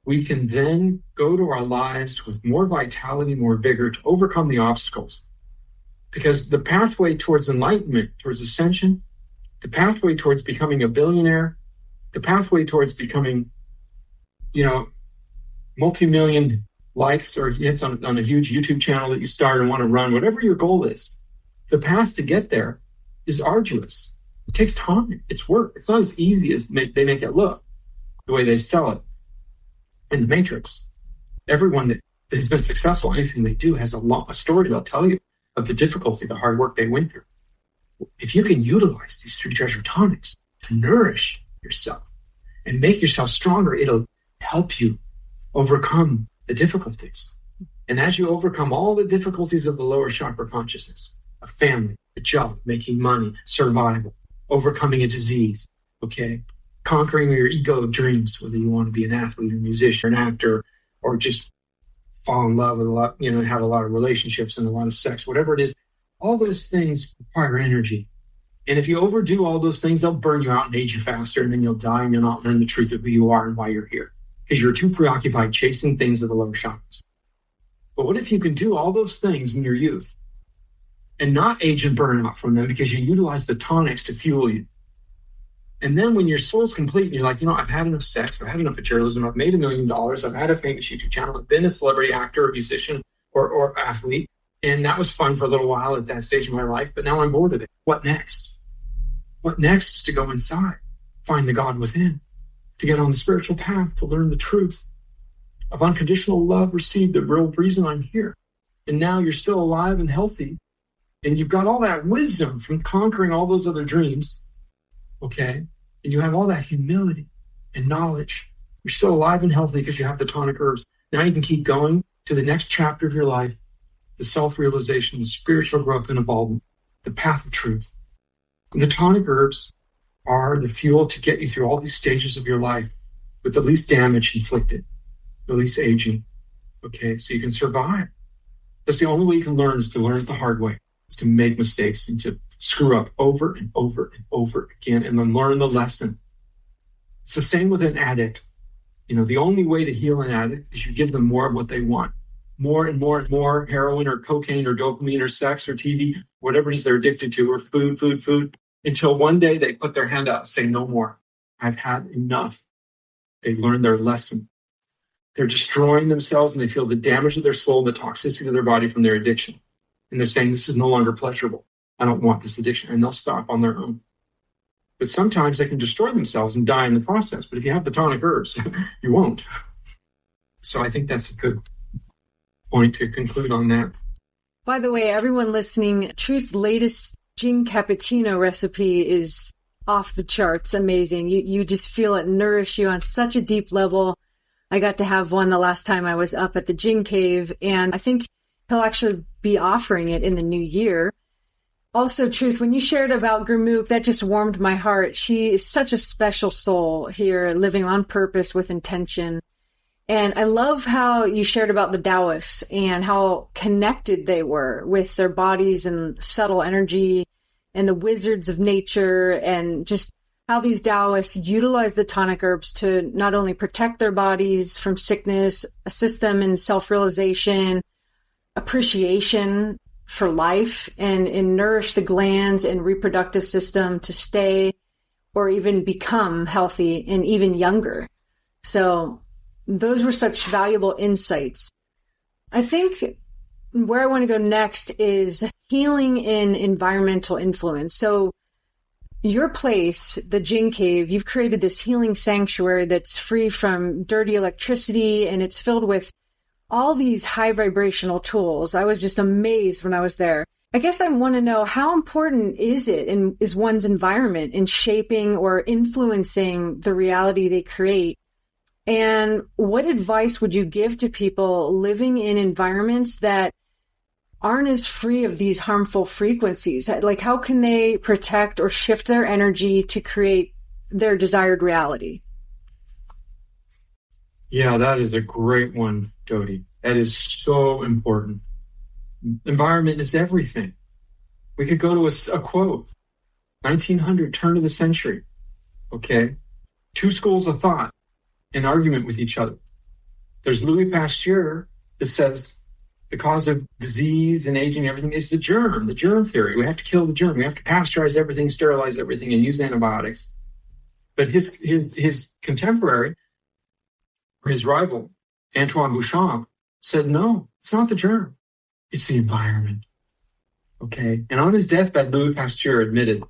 we can then go to our lives with more vitality, more vigor to overcome the obstacles. Because the pathway towards enlightenment, towards ascension, the pathway towards becoming a billionaire, the pathway towards becoming, multi-million likes or hits on a huge YouTube channel that you start and want to run, whatever your goal is, the path to get there is arduous. It takes time. It's work. It's not as easy as they make it look, the way they sell it in the Matrix. Everyone that has been successful, anything they do, has a story they'll tell you of the difficulty, the hard work they went through. If you can utilize these 3 treasure tonics to nourish yourself and make yourself stronger, it'll help you overcome the difficulties. And as you overcome all the difficulties of the lower chakra consciousness, a family, a job, making money, survival, overcoming a disease, conquering your ego dreams, whether you want to be an athlete, a musician, an actor, or just fall in love with a lot, have a lot of relationships and a lot of sex, whatever it is, all those things require energy. And if you overdo all those things, they'll burn you out and age you faster, and then you'll die and you'll not learn the truth of who you are and why you're here, because you're too preoccupied chasing things of the lower chakras. But what if you can do all those things in your youth and not age and burn out from them because you utilize the tonics to fuel you? And then when your soul's complete and you're like, I've had enough sex, I've had enough materialism, I've made $1 million, I've had a famous YouTube channel, I've been a celebrity actor or musician or athlete, and that was fun for a little while at that stage of my life, but now I'm bored of it. What next? What next is to go inside, find the God within, to get on the spiritual path, to learn the truth of unconditional love received, the real reason I'm here. And now you're still alive and healthy, and you've got all that wisdom from conquering all those other dreams, and you have all that humility and knowledge. You're still alive and healthy because you have the tonic herbs. Now you can keep going to the next chapter of your life, the self-realization, the spiritual growth and evolvement, the path of truth. And the tonic herbs are the fuel to get you through all these stages of your life with the least damage inflicted, the least aging, so you can survive. That's the only way you can learn, is to learn it the hard way, is to make mistakes and to screw up over and over and over again and then learn the lesson. It's the same with an addict. The only way to heal an addict is you give them more of what they want. More and more and more heroin or cocaine or dopamine or sex or TV, whatever it is they're addicted to, or food, until one day they put their hand out and say, no more. I've had enough. They've learned their lesson. They're destroying themselves and they feel the damage of their soul and the toxicity of their body from their addiction. And they're saying, this is no longer pleasurable. I don't want this addiction. And they'll stop on their own. But sometimes they can destroy themselves and die in the process. But if you have the tonic herbs, you won't. So I think that's a good point to conclude on that. By the way, everyone listening, Truth's latest Jing cappuccino recipe is off the charts amazing. You just feel it nourish you on such a deep level. I got to have one the last time I was up at the Gin Cave, and I think he'll actually be offering it in the new year. Also, Truth, when you shared about Gurmukh, that just warmed my heart. She is such a special soul here, living on purpose with intention. And I love how you shared about the Taoists and how connected they were with their bodies and subtle energy and the wizards of nature, and just how these Taoists utilize the tonic herbs to not only protect their bodies from sickness, assist them in self-realization, appreciation for life, and nourish the glands and reproductive system to stay or even become healthy and even younger. So those were such valuable insights. I think where I want to go next is healing in environmental influence. So your place, the Gin Cave, you've created this healing sanctuary that's free from dirty electricity, and it's filled with all these high vibrational tools. I was just amazed when I was there. I guess I want to know, how important is one's environment in shaping or influencing the reality they create? And what advice would you give to people living in environments that aren't as free of these harmful frequencies? Like, how can they protect or shift their energy to create their desired reality? Yeah, that is a great one, Dodee. That is so important. Environment is everything. We could go to a quote, 1900, turn of the century. Okay. Two schools of thought in argument with each other. There's Louis Pasteur that says the cause of disease and aging and everything is the germ theory. We have to kill the germ. We have to pasteurize everything, sterilize everything, and use antibiotics. But his contemporary, or his rival, Antoine Béchamp, said, no, it's not the germ. It's the environment. Okay? And on his deathbed, Louis Pasteur admitted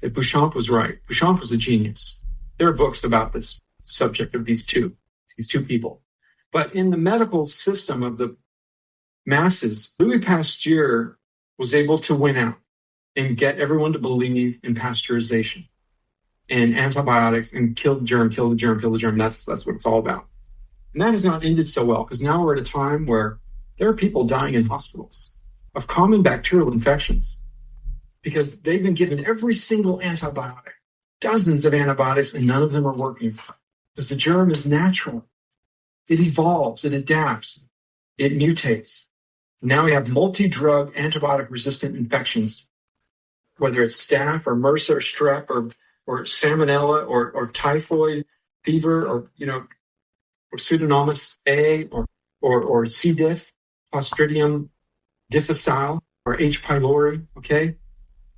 that Béchamp was right. Béchamp was a genius. There are books about this subject of these two people. But in the medical system of the masses, Louis Pasteur was able to win out and get everyone to believe in pasteurization and antibiotics and kill the germ. That's what it's all about. And that has not ended so well, because now we're at a time where there are people dying in hospitals of common bacterial infections because they've been given every single antibiotic, dozens of antibiotics, and none of them are working. Because the germ is natural. It evolves, it adapts, it mutates. Now we have multi-drug antibiotic-resistant infections, whether it's staph or MRSA or strep or salmonella or typhoid fever or Pseudomonas A or C. diff, Clostridium difficile or H. pylori. Okay,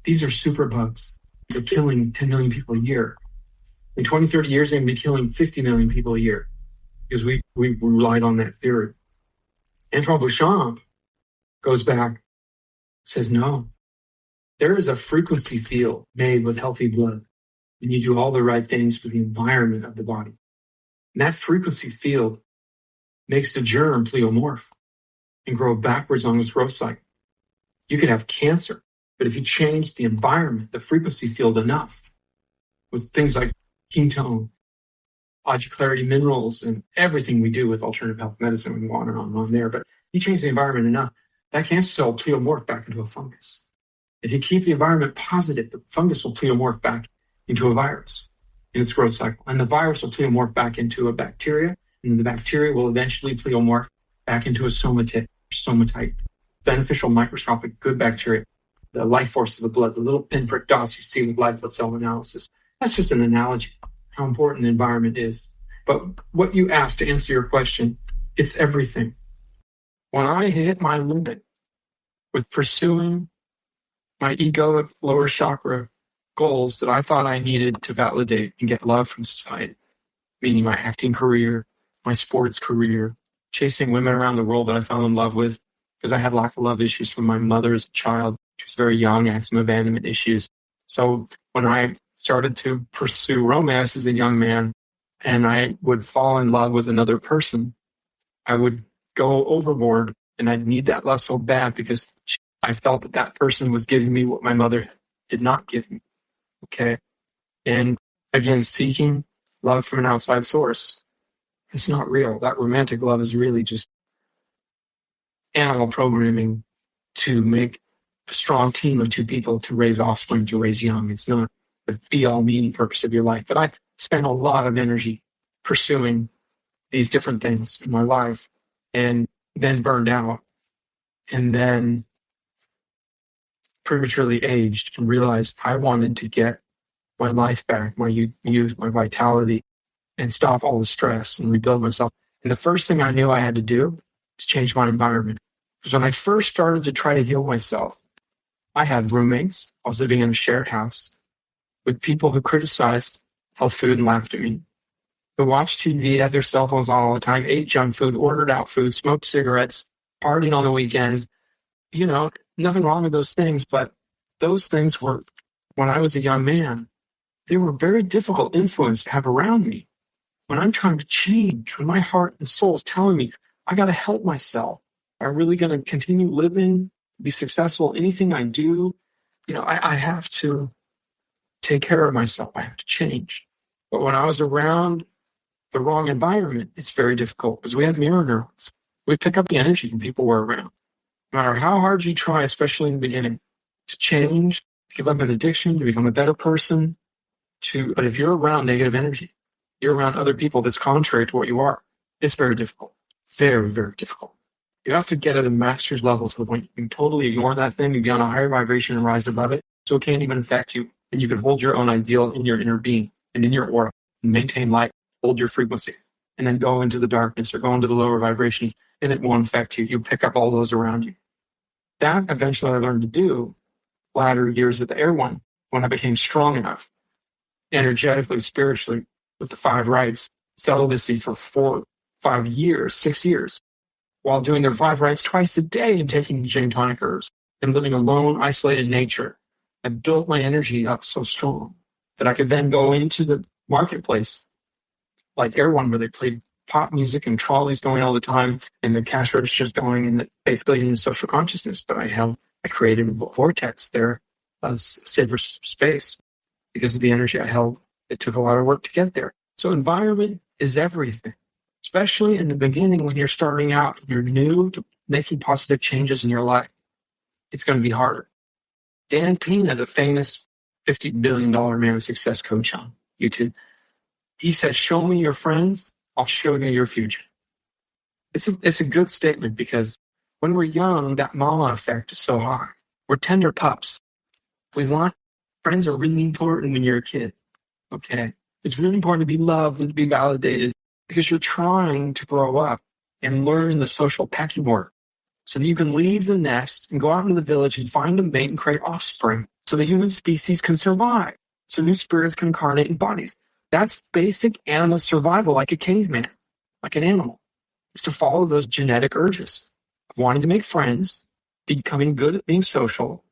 these are superbugs. They're killing 10 million people a year. In 20, 30 years, they're going to be killing 50 million people a year because we relied on that theory. Antoine Béchamp goes back, says, no, there is a frequency field made with healthy blood, and you do all the right things for the environment of the body. And that frequency field makes the germ pleomorph and grow backwards on its growth cycle. You could have cancer, but if you change the environment, the frequency field enough, with things like ketone, logic clarity minerals, and everything we do with alternative health medicine, we can go on and on there, but you change the environment enough, that cancer cell will pleomorph back into a fungus. If you keep the environment positive, the fungus will pleomorph back into a virus in its growth cycle. And the virus will pleomorph back into a bacteria, and the bacteria will eventually pleomorph back into a somatite, beneficial microscopic good bacteria, the life force of the blood, the little pinprick dots you see with live blood cell analysis. That's just an analogy, how important the environment is. But what you asked, to answer your question, it's everything. When I hit my limit with pursuing my egoic lower chakra goals that I thought I needed to validate and get love from society, meaning my acting career, my sports career, chasing women around the world that I fell in love with, because I had lack of love issues from my mother as a child. She was very young, I had some abandonment issues. So when I started to pursue romance as a young man and I would fall in love with another person, I would go overboard, and I'd need that love so bad because I felt that person was giving me what my mother did not give me. Okay. And again, seeking love from an outside source, it's not real. That romantic love is really just animal programming to make a strong team of two people to raise offspring, to raise young. It's not the be-all meaning purpose of your life. But I spent a lot of energy pursuing these different things in my life, and then burned out, and then prematurely aged, and realized I wanted to get my life back, my youth, my vitality, and stop all the stress and rebuild myself. And the first thing I knew I had to do was change my environment. Because when I first started to try to heal myself, I had roommates. I was living in a shared house with people who criticized health food and laughed at me, who watched TV, had their cell phones on all the time, ate junk food, ordered out food, smoked cigarettes, partied on the weekends. Nothing wrong with those things, but those things were, when I was a young man, they were very difficult influence to have around me. When I'm trying to change, when my heart and soul is telling me, I got to help myself. I'm really going to continue living, be successful. Anything I do, I have to take care of myself. I have to change. But when I was around the wrong environment, it's very difficult because we have mirror neurons. We pick up the energy from people we're around. No matter how hard you try, especially in the beginning, to change, to give up an addiction, to become a better person, but if you're around negative energy, you're around other people that's contrary to what you are, it's very difficult. Very, very difficult. You have to get at a master's level to the point you can totally ignore that thing and be on a higher vibration and rise above it, so it can't even affect you. And you can hold your own ideal in your inner being and in your aura, and maintain light, hold your frequency, and then go into the darkness or go into the lower vibrations, and it won't affect you. You pick up all those around you. That eventually I learned to do latter years at the Air One, when I became strong enough, energetically, spiritually, with the 5 rights, celibacy for 4, 5 years, 6 years, while doing their 5 rights twice a day and taking gin tonic herbs and living alone, isolated in nature. I built my energy up so strong that I could then go into the marketplace like Air One, where they played pop music and trolleys going all the time and the cash registers going, and basically in the social consciousness. But I created a vortex there as a safer space because of the energy I held. It took a lot of work to get there. So environment is everything, especially in the beginning when you're starting out, you're new to making positive changes in your life. It's going to be harder. Dan Pena, the famous $50 billion man of success coach on YouTube, he says, show me your friends, I'll show you your future. It's a good statement because when we're young, that mama effect is so high. We're tender pups. Friends are really important when you're a kid. Okay. It's really important to be loved and to be validated because you're trying to grow up and learn the social pecking order so that you can leave the nest and go out into the village and find a mate and create offspring so the human species can survive, so new spirits can incarnate in bodies. That's basic animal survival, like a caveman, like an animal, is to follow those genetic urges of wanting to make friends, becoming good at being social,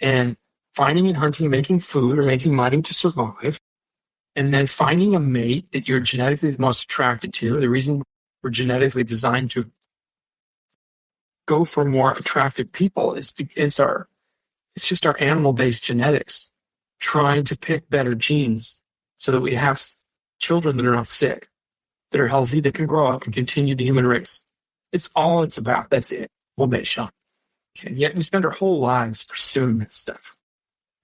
and finding and hunting and making food or making money to survive, and then finding a mate that you're genetically the most attracted to. The reason we're genetically designed to go for more attractive people is it's just our animal-based genetics trying to pick better genes so that we have children that are not sick, that are healthy, that can grow up and continue the human race. It's all it's about. That's it. We'll make sure. Okay. Yet we spend our whole lives pursuing that stuff.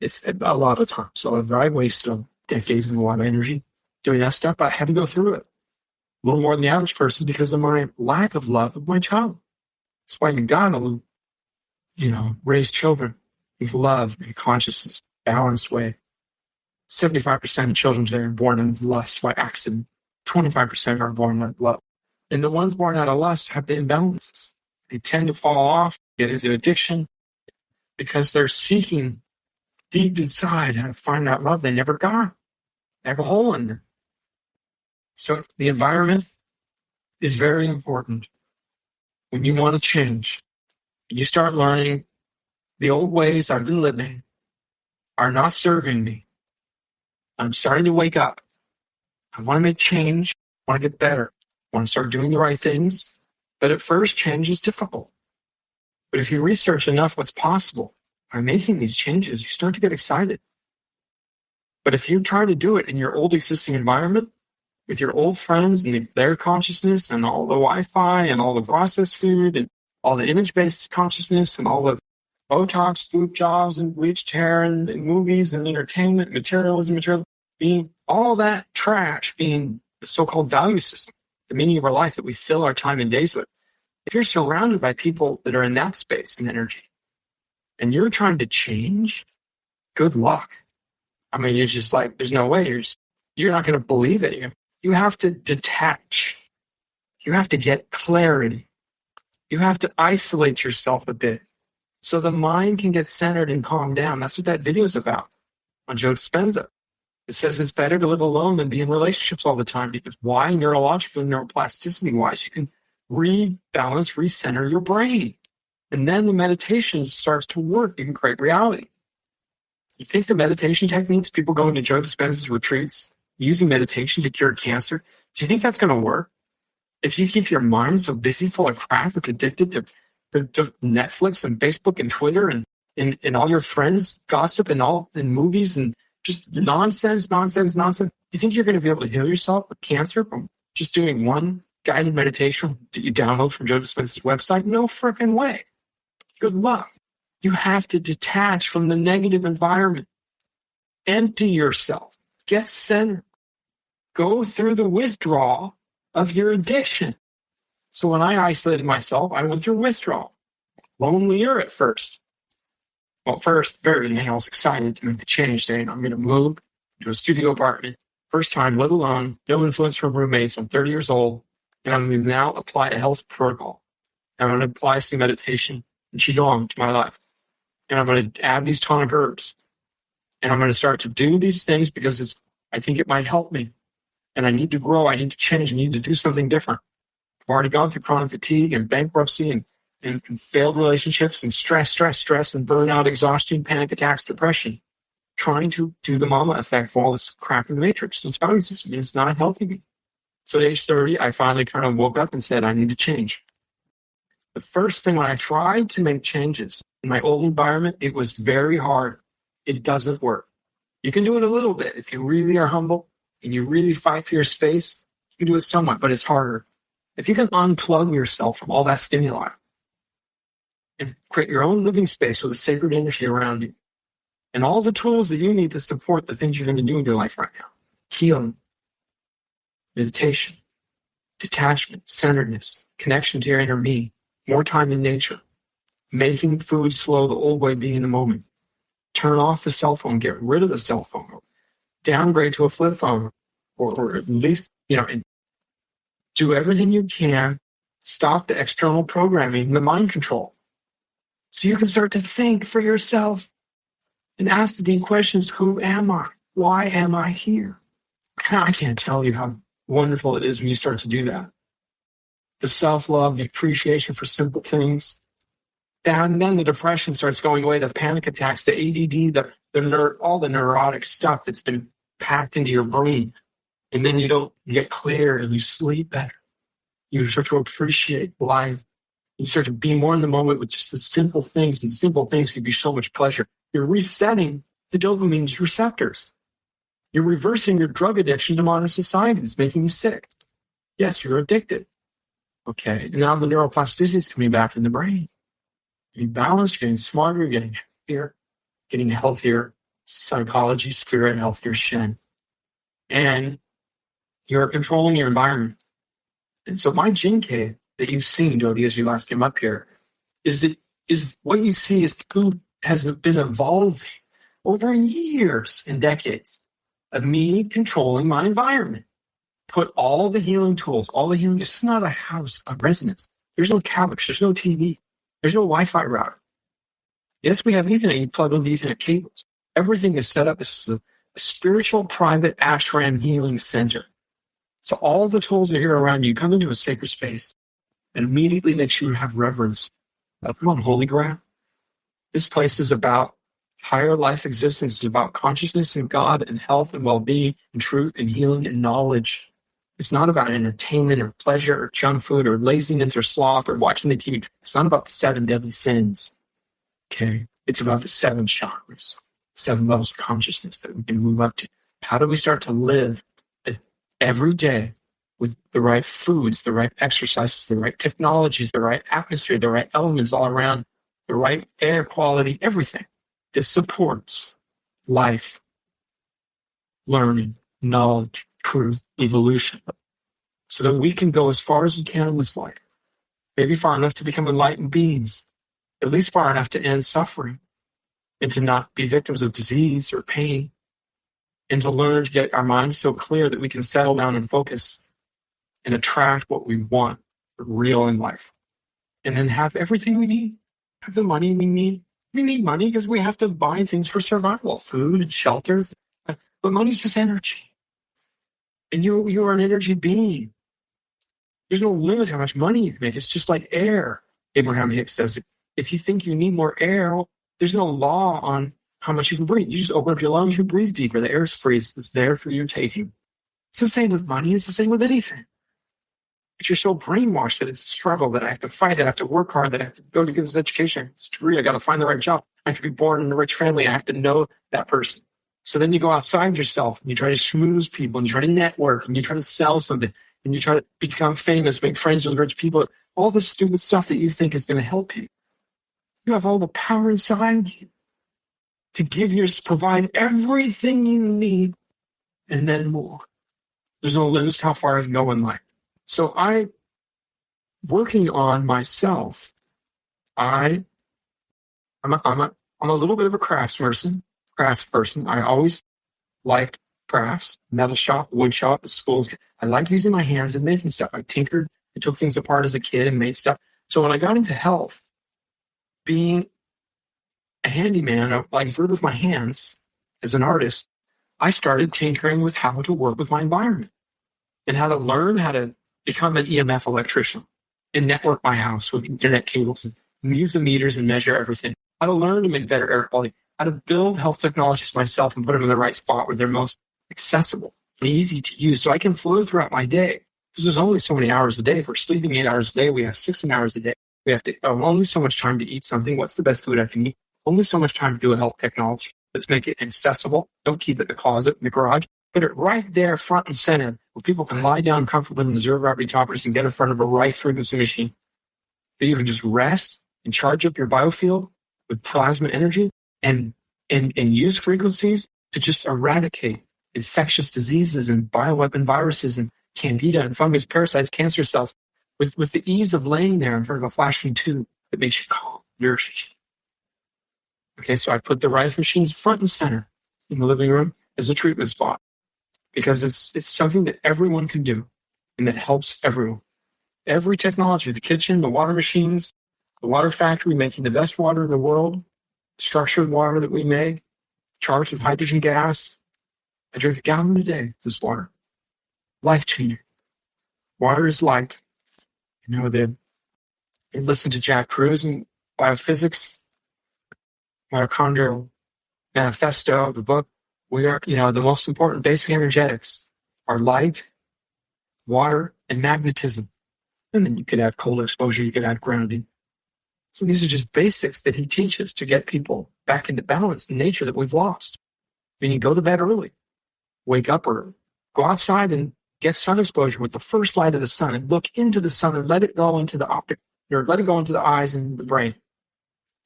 It's a lot of time. So I wasted decades and a lot of energy doing that stuff, but I had to go through it a little more than the average person because of my lack of love of my child. That's why you gotta, raise children with love and consciousness, balanced way. 75% of children today are born in lust by accident. 25% are born with love. And the ones born out of lust have the imbalances. They tend to fall off, get into addiction, because they're seeking deep inside how to find that love they never got. They have a hole in them. So the environment is very important. When you want to change, you start learning the old ways I've been living are not serving me. I'm starting to wake up. I want to make change. I want to get better. I want to start doing the right things. But at first, change is difficult. But if you research enough what's possible by making these changes, you start to get excited. But if you try to do it in your old existing environment, with your old friends and their consciousness and all the Wi-Fi and all the processed food and all the image-based consciousness and all the Botox, boob jobs and bleached hair and movies and entertainment, materialism, being all that trash, being the so-called value system, the meaning of our life that we fill our time and days with. If you're surrounded by people that are in that space and energy and you're trying to change, good luck. I mean, you're just like, there's no way. You're not going to believe it. You have to detach. You have to get clarity. You have to isolate yourself a bit so the mind can get centered and calm down. That's what that video is about on Joe Dispenza. It says it's better to live alone than be in relationships all the time because why? Neurological neuroplasticity-wise, you can rebalance, recenter your brain. And then the meditation starts to work. You can create reality. You think the meditation techniques, people going to Joe Dispenza's retreats, using meditation to cure cancer, do you think that's going to work? If you keep your mind so busy, full of crap, and addicted to Netflix and Facebook and Twitter and all your friends gossip and movies and just nonsense. Do you think you're going to be able to heal yourself with cancer from just doing one guided meditation that you download from Joe Dispenza's website? No freaking way. Good luck. You have to detach from the negative environment. Empty yourself. Get centered. Go through the withdrawal of your addiction. So when I isolated myself, I went through withdrawal. Lonelier at first. Well, first, I was excited to make the change, saying I'm going to move to a studio apartment. First time, live alone, no influence from roommates. I'm 30 years old, and I'm going to now apply a health protocol. I'm going to apply some meditation and qigong to my life. And I'm going to add these tonic herbs. And I'm going to start to do these things because I think it might help me. And I need to grow. I need to change. I need to do something different. I've already gone through chronic fatigue and bankruptcy and failed relationships and stress and burnout, exhaustion, panic attacks, depression. Trying to do the mama effect for all this crap in the matrix. It's not helping me. So at age 30, I finally kind of woke up and said, I need to change. The first thing when I tried to make changes in my old environment, it was very hard. It doesn't work. You can do it a little bit. If you really are humble and you really fight for your space, you can do it somewhat, but it's harder. If you can unplug yourself from all that stimuli and create your own living space with a sacred energy around you and all the tools that you need to support the things you're going to do in your life right now. Healing, meditation, detachment, centeredness, connection to your inner me, more time in nature, making food slow the old way, being in the moment. Turn off the cell phone, get rid of the cell phone, downgrade to a flip phone, or at least, and do everything you can, stop the external programming, the mind control. So you can start to think for yourself and ask the deep questions, who am I? Why am I here? I can't tell you how wonderful it is when you start to do that. The self-love, the appreciation for simple things. And then the depression starts going away, the panic attacks, the ADD, all the neurotic stuff that's been packed into your brain. And then you don't get clear and you sleep better. You start to appreciate life. You start to be more in the moment with just the simple things, and simple things give you so much pleasure. You're resetting the dopamine receptors. You're reversing your drug addiction to modern society that's making you sick. Yes, you're addicted. Okay, and now the neuroplasticity is coming back in the brain. You're balanced, you're getting smarter, you're getting happier, getting healthier psychology, spirit, healthier Shen. And you're controlling your environment. And so my Jin cave that you've seen, Dodee, as you last came up here, is what you see is the food has been evolving over years and decades of me controlling my environment. Put all the healing tools, this is not a house, a residence. There's no couch, there's no TV, there's no Wi-Fi router. Yes, we have Ethernet, you plug in the Ethernet cables. Everything is set up. This is a spiritual private ashram healing center. So all the tools are here around you. Come into a sacred space and immediately make sure you have reverence. Come on, holy ground. This place is about higher life existence. It's about consciousness and God and health and well-being and truth and healing and knowledge. It's not about entertainment or pleasure or junk food or laziness or sloth or watching the TV. It's not about the 7 deadly sins. Okay? It's about the 7 chakras, 7 levels of consciousness that we can move up to. How do we start to live every day with the right foods, the right exercises, the right technologies, the right atmosphere, the right elements all around, the right air quality, everything that supports life, learning, knowledge, truth, evolution, so that we can go as far as we can in this life, maybe far enough to become enlightened beings, at least far enough to end suffering and to not be victims of disease or pain, and to learn to get our minds so clear that we can settle down and focus and attract what we want real in life. And then have everything we need, have the money we need. We need money because we have to buy things for survival, food and shelters. But money's just energy. And you are an energy being. There's no limit to how much money you can make. It's just like air. Abraham Hicks says, if you think you need more air, there's no law on how much you can breathe. You just open up your lungs, you breathe deeper. The air space is there for your taking. It's the same with money. It's the same with anything. But you're so brainwashed that it's a struggle, that I have to fight, that I have to work hard, that I have to go to get this education, this degree, I got to find the right job. I have to be born in a rich family. I have to know that person. So then you go outside yourself and you try to schmooze people and you try to network and you try to sell something and you try to become famous, make friends with rich people, all this stupid stuff that you think is going to help you. You have all the power inside you to provide everything you need and then more. There's no limits to how far I can go in life. So working on myself, I'm a little bit of a crafts person. I always liked crafts, metal shop, wood shop, at schools. I like using my hands and making stuff. I tinkered and took things apart as a kid and made stuff. So when I got into health, being a handyman, I worked with my hands as an artist, I started tinkering with how to work with my environment and how to learn how to become an EMF electrician and network my house with internet cables and use the meters and measure everything. How to learn to make better air quality, how to build health technologies myself and put them in the right spot where they're most accessible and easy to use so I can flow throughout my day. Because there's only so many hours a day. If we're sleeping 8 hours a day, we have 16 hours a day. We have to only so much time to eat something. What's the best food I can eat? Only so much time to do a health technology. Let's make it accessible. Don't keep it in the closet, in the garage. Put it right there, front and center, where people can lie down comfortably in the zero gravity toppers and get in front of a right frequency machine. That you can just rest and charge up your biofield with plasma energy and use frequencies to just eradicate infectious diseases and bioweapon viruses and candida and fungus, parasites, cancer cells with the ease of laying there in front of a flashing tube that makes you calm, nourishes you. Okay, so I put the rice machines front and center in the living room as a treatment spot because it's something that everyone can do and that helps everyone. Every technology, the kitchen, the water machines, the water factory making the best water in the world, structured water that we make, charged with hydrogen gas. I drink a gallon a day of this water. Life-changing. Water is light. You know, they listen to Jack Kruse and biophysics, mitochondrial manifesto, the book. We are, the most important basic energetics are light, water, and magnetism. And then you could add cold exposure, you could add grounding. So these are just basics that he teaches to get people back into balance in nature that we've lost. Then you go to bed early, wake up early, go outside and get sun exposure with the first light of the sun and look into the sun and let it go into the optic, or let it go into the eyes and the brain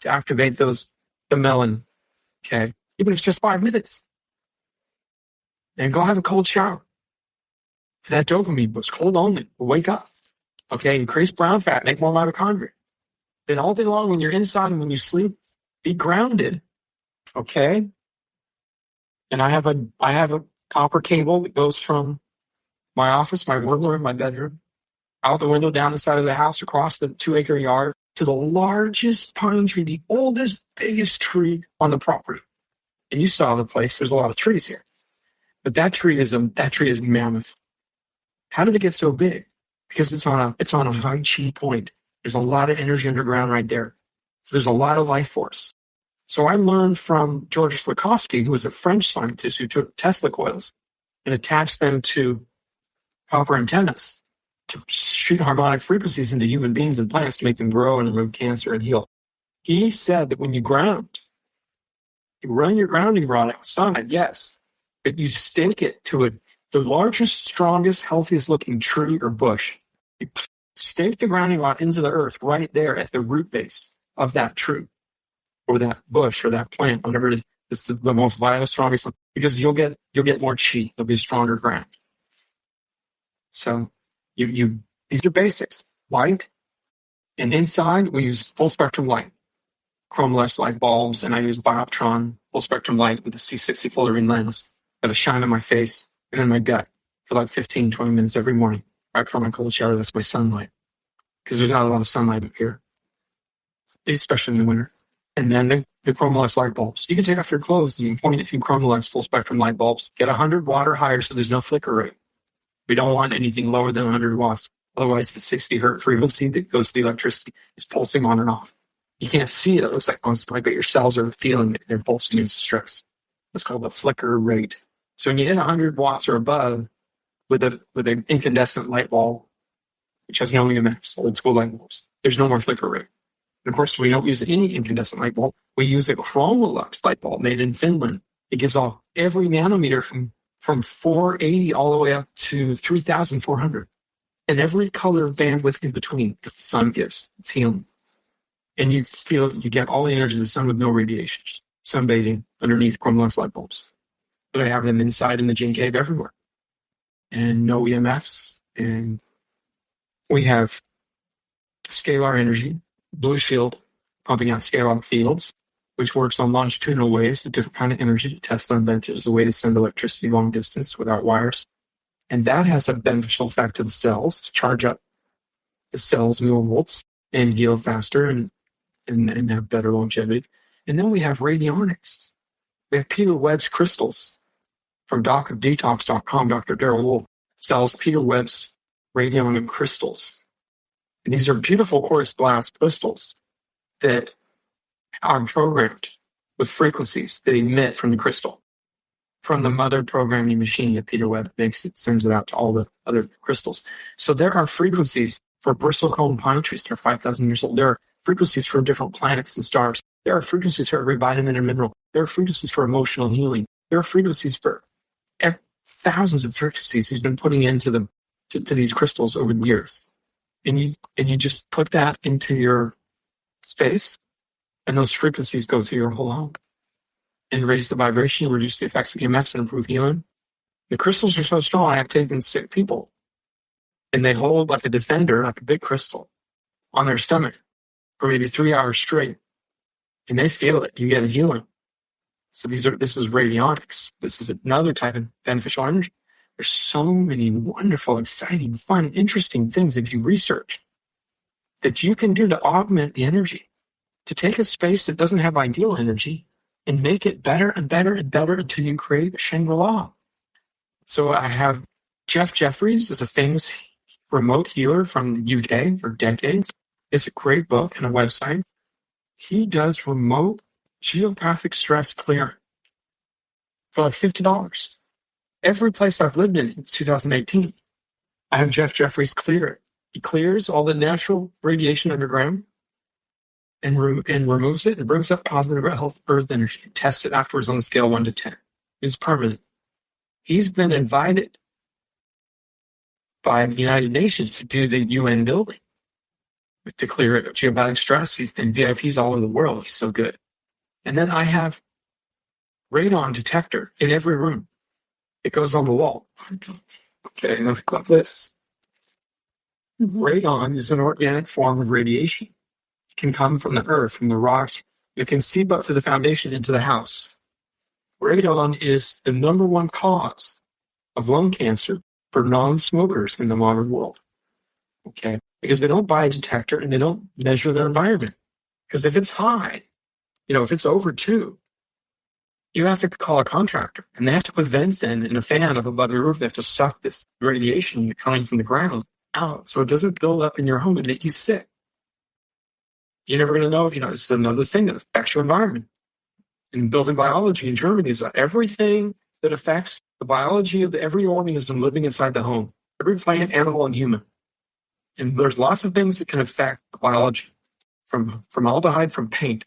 to activate the melanin. Okay. Even if it's just 5 minutes. And go have a cold shower. For that dopamine boost, cold only, wake up. Okay. Increase brown fat, make more mitochondria. Then all day long when you're inside and when you sleep, be grounded. Okay. And I have a copper cable that goes from my office, my work room, my bedroom, out the window, down the side of the house, across the 2-acre yard to the largest pine tree, the oldest, biggest tree on the property. And you saw the place. There's a lot of trees here. But that tree is mammoth. How did it get so big? Because it's on a high chi point. There's a lot of energy underground right there. So there's a lot of life force. So I learned from George Slikovsky, who was a French scientist who took Tesla coils and attached them to copper antennas to shoot harmonic frequencies into human beings and plants to make them grow and remove cancer and heal. He said that when you ground, you run your grounding rod outside, yes, but you stake it to the largest, strongest, healthiest looking tree or bush. You stake the grounding rod into the earth right there at the root base of that tree or that bush or that plant, whatever it is. It's the most vital, strongest one, because you'll get more chi. There'll be a stronger ground. So these are basics. Light, and inside we use full spectrum light, chromolux light bulbs, and I use Bioptron full spectrum light with a C60 fullerene lens that'll shine on my face and in my gut for like 15, 20 minutes every morning, right before my cold shower. That's my sunlight, because there's not a lot of sunlight up here, especially in the winter. And then the chromolux light bulbs. You can take off your clothes and you can point a few chromolux full spectrum light bulbs. Get 100 watt or higher so there's no flicker rate. We don't want anything lower than 100 watts. Otherwise, the 60 hertz frequency that goes to the electricity is pulsing on and off. You can't see it. It looks like constantly, but your cells are feeling it. They're pulsing as stress. That's called the flicker rate. So when you hit 100 watts or above with an incandescent light bulb, which has no EMF, solid school light bulbs, there's no more flicker rate. And of course, we don't use any incandescent light bulb. We use a chromolux light bulb made in Finland. It gives off every nanometer from 480 all the way up to 3,400. And every color bandwidth in between that the sun gives. It's healing. And you get all the energy of the sun with no radiation. Just sunbathing underneath chromolux light bulbs. But I have them inside in the gene cave everywhere. And no EMFs. And we have scalar energy, blue shield, pumping out scalar fields, which works on longitudinal waves, a different kind of energy that Tesla invented as a way to send electricity long distance without wires. And that has a beneficial effect to the cells, to charge up the cells millivolts and heal faster and have better longevity. And then we have radionics. We have Peter Webb's crystals from docofdetox.com. Dr. Darrell Wolf sells Peter Webb's radionic crystals. And these are beautiful quartz glass crystals that are programmed with frequencies that emit from the crystal, from the mother programming machine that Peter Webb makes. It sends it out to all the other crystals. So there are frequencies for bristlecone pine trees that are 5,000 years old. There are frequencies for different planets and stars. There are frequencies for every vitamin and mineral. There are frequencies for emotional healing. There are frequencies for thousands of frequencies he's been putting into them to these crystals over the years. And you just put that into your space, and those frequencies go through your whole home and raise the vibration, reduce the effects of EMFs, and improve healing. The crystals are so strong, I have taken sick people, and they hold like a defender, like a big crystal, on their stomach for maybe 3 hours straight, and they feel it. You get a healing. So this is radionics. This is another type of beneficial energy. There's so many wonderful, exciting, fun, interesting things that you research that you can do to augment the energy, to take a space that doesn't have ideal energy and make it better and better and better until you create a Shangri-La. So I have Jeff Jeffries is a famous remote healer from the UK for decades. It's a great book and a website. He does remote geopathic stress clearing for like $50. Every place I've lived in since 2018, I have Jeff Jeffries clear it. He clears all the natural radiation underground and removes it and brings up positive health earth energy. Tests it afterwards on the scale 1 to 10. It's permanent. He's been invited by the United Nations to do the UN building to clear it of geopathic stress. He's been VIPs all over the world. He's so good. And then I have radon detector in every room. It goes on the wall. Okay, let's look at this. Radon is an organic form of radiation. It can come from the earth, from the rocks. It can seep up through the foundation into the house. Radon is the number one cause of lung cancer for non-smokers in the modern world. Okay, because they don't buy a detector and they don't measure their environment. Because if it's high, if it's over 2, you have to call a contractor, and they have to put vents in and a fan up above the roof. They have to suck this radiation coming from the ground out so it doesn't build up in your home and make you sick. You're never going to know if this is another thing that affects your environment. In building biology in Germany is everything that affects the biology of every organism living inside the home, every plant, animal, and human. And there's lots of things that can affect the biology, from formaldehyde from paint,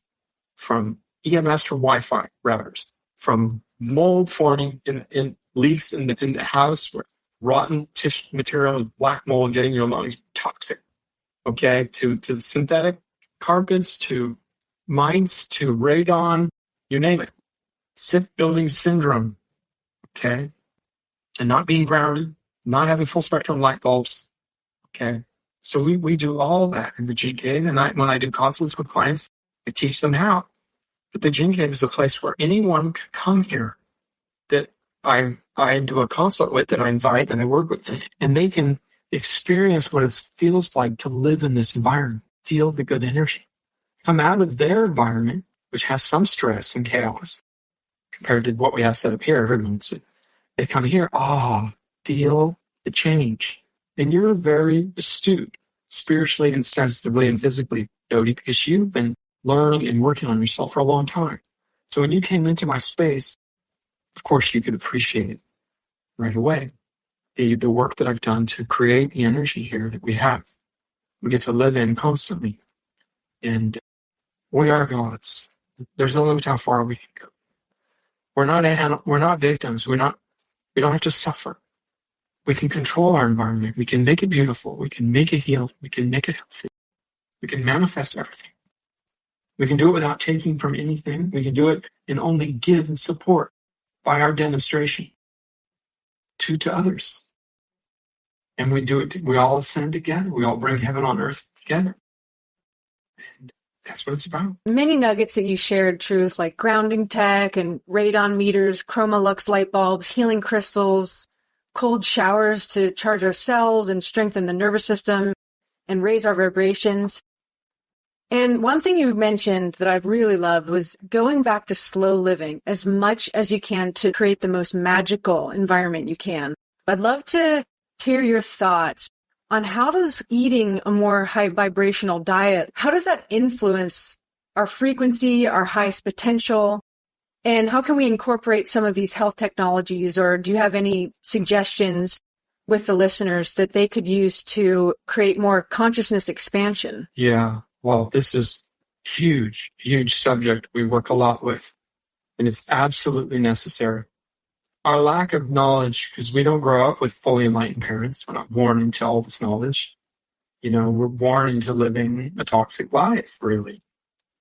from EMS from Wi-Fi routers, from mold forming in leaks in the house, where rotten tissue material, black mold getting your lungs toxic. Okay, to the synthetic carpets, to mites, to radon, you name it. Sick building syndrome. Okay, and not being grounded, not having full spectrum light bulbs. Okay, so we do all that in the Gene Cave, and when I do consults with clients, I teach them how. But the Gene Cave is a place where anyone can come here that I do a consult with, that I invite, that I work with, and they can experience what it feels like to live in this environment, feel the good energy. Come out of their environment, which has some stress and chaos compared to what we have set up here. Everyone's, they come here, feel the change. And you're very astute, spiritually and sensitively and physically, Dodee, because you've been learning and working on yourself for a long time. So when you came into my space, of course, you could appreciate it right away. The work that I've done to create the energy here that we have. We get to live in constantly. And we are gods. There's no limit to how far we can go. We're not victims. We don't have to suffer. We can control our environment. We can make it beautiful. We can make it healed. We can make it healthy. We can manifest everything. We can do it without taking from anything. We can do it and only give and support by our demonstration to others. And we do it, we all ascend together. We all bring heaven on earth together. And that's what it's about. Many nuggets that you shared, Truth, like grounding tech and radon meters, Chroma-Lux light bulbs, healing crystals, cold showers to charge our cells and strengthen the nervous system and raise our vibrations. And one thing you mentioned that I really loved was going back to slow living as much as you can to create the most magical environment you can. I'd love to hear your thoughts on how does eating a more high vibrational diet, how does that influence our frequency, our highest potential, and how can we incorporate some of these health technologies, or do you have any suggestions with the listeners that they could use to create more consciousness expansion? Yeah. Well, this is huge subject we work a lot with, and it's absolutely necessary. Our lack of knowledge, because we don't grow up with fully enlightened parents. We're not born into all this knowledge. We're born into living a toxic life, really.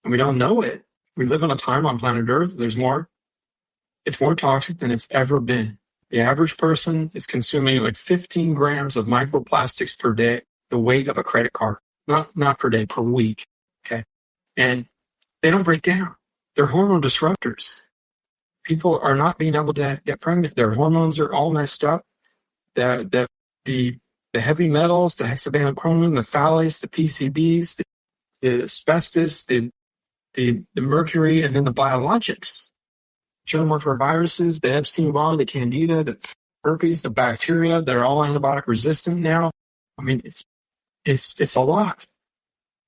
And we don't know it. We live on a time on planet Earth. It's more toxic than it's ever been. The average person is consuming like 15 grams of microplastics per day, the weight of a credit card. Not per day, per week. Okay. And they don't break down. They're hormone disruptors. People are not being able to get pregnant. Their hormones are all messed up. The heavy metals, the hexavalent chromium, the phthalates, the PCBs, the asbestos, the mercury, and then the biologics. Germ-warfare viruses, the Epstein-Barr, the Candida, the herpes, the bacteria, they're all antibiotic resistant now. I mean, it's a lot.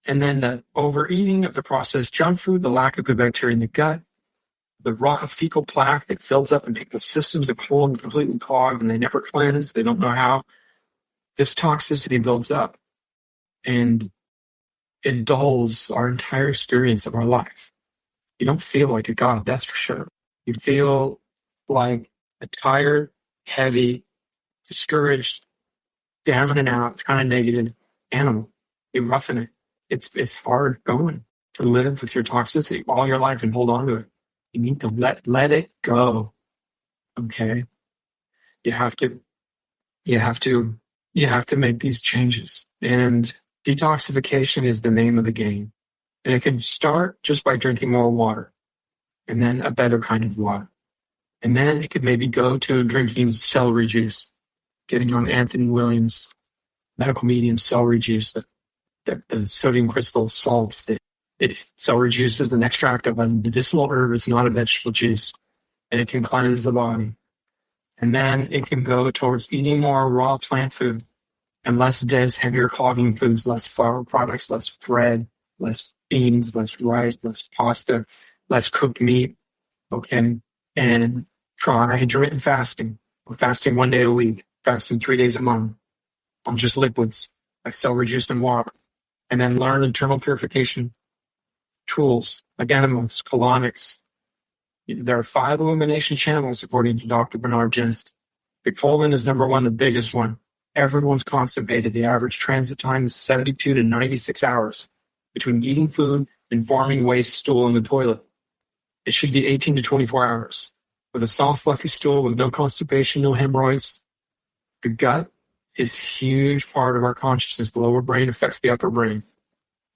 And then the overeating of the processed junk food, the lack of good bacteria in the gut, the rotten fecal plaque that fills up in people's systems, the colon completely clogged and they never cleanse, they don't know how. This toxicity builds up and it dulls our entire experience of our life. You don't feel like a god, that's for sure. You feel like a tired, heavy, discouraged, down and out, kind of negative animal. You're roughing it. It's hard going to live with your toxicity all your life and hold on to it. You need to let it go. Okay? You have to make these changes. And detoxification is the name of the game. And it can start just by drinking more water. And then a better kind of water. And then it could maybe go to drinking celery juice. Getting on Anthony Williams' medical medium celery juice, the sodium crystal salts. Celery juice is an extract of a medicinal herb. It's not a vegetable juice. And it can cleanse the body. And then it can go towards eating more raw plant food and less dense, heavier clogging foods, less flour products, less bread, less beans, less rice, less pasta, less cooked meat. Okay. And try intermittent fasting. Or fasting 1 day a week, fasting 3 days a month on just liquids like celery juice and water. And then learn internal purification tools like enemas, colonics, There are 5 elimination channels, according to Dr. Bernard Jensen. The colon is number 1, the biggest one. Everyone's constipated. The average transit time is 72 to 96 hours between eating food and forming waste stool in the toilet. It should be 18 to 24 hours. With a soft, fluffy stool with no constipation, no hemorrhoids, the gut is a huge part of our consciousness. The lower brain affects the upper brain.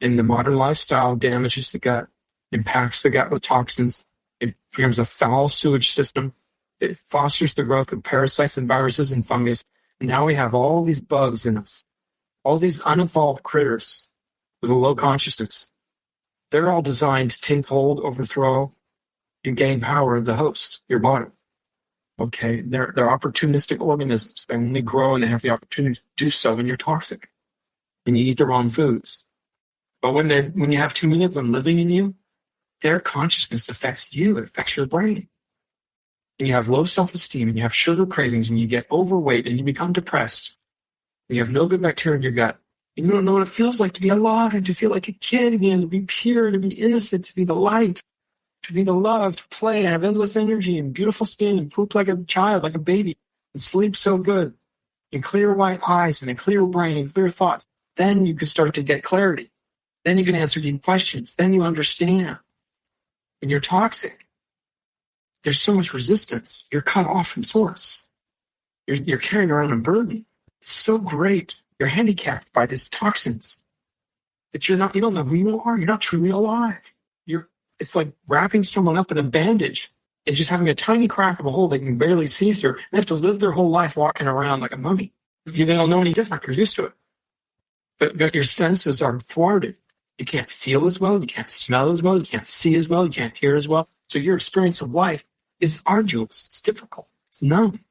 And the modern lifestyle damages the gut, impacts the gut with toxins. It becomes a foul sewage system. It fosters the growth of parasites and viruses and fungus. And now we have all these bugs in us, all these unevolved critters with a low consciousness. They're all designed to take hold, overthrow, and gain power of the host, your body. Okay, they're opportunistic organisms. They only grow and they have the opportunity to do so when you're toxic and you eat the wrong foods. But when you have too many of them living in you, their consciousness affects you. It affects your brain. And you have low self-esteem, and you have sugar cravings, and you get overweight, and you become depressed. And you have no good bacteria in your gut. And you don't know what it feels like to be alive, to feel like a kid again, to be pure, to be innocent, to be the light, to be the love, to play, and have endless energy, and beautiful skin, and poop like a child, like a baby, and sleep so good, and clear white eyes, and a clear brain, and clear thoughts. Then you can start to get clarity. Then you can answer deep questions. Then you understand. And you're toxic. There's so much resistance. You're cut off from source. You're carrying around a burden. It's so great. You're handicapped by these toxins that you don't know who you are. You're not truly alive. It's like wrapping someone up in a bandage and just having a tiny crack of a hole they can barely see through. They have to live their whole life walking around like a mummy. They don't know any different. You're used to it. But your senses are thwarted. You can't feel as well. You can't smell as well. You can't see as well. You can't hear as well. So your experience of life is arduous. It's difficult. It's numb.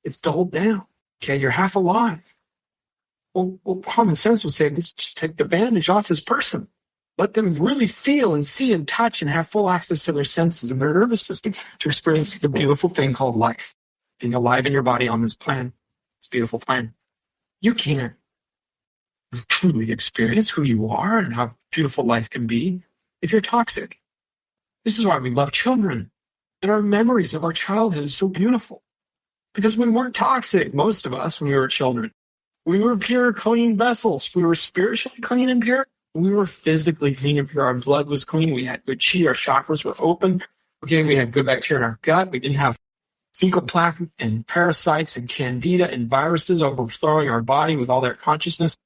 It's dulled down. Okay, you're half alive. Well, common sense would say, let's take the bandage off this person. Let them really feel and see and touch and have full access to their senses and their nervous system to experience the beautiful thing called life. Being alive in your body on this plan, this beautiful plan. You can't truly experience who you are and how beautiful life can be if you're toxic. This is why we love children. And our memories of our childhood is so beautiful. Because we weren't toxic, most of us, when we were children. We were pure, clean vessels. We were spiritually clean and pure. We were physically clean and pure. Our blood was clean. We had good chi. Our chakras were open. Okay, we had good bacteria in our gut. We didn't have fecal plaque and parasites and candida and viruses overthrowing our body with all their consciousness.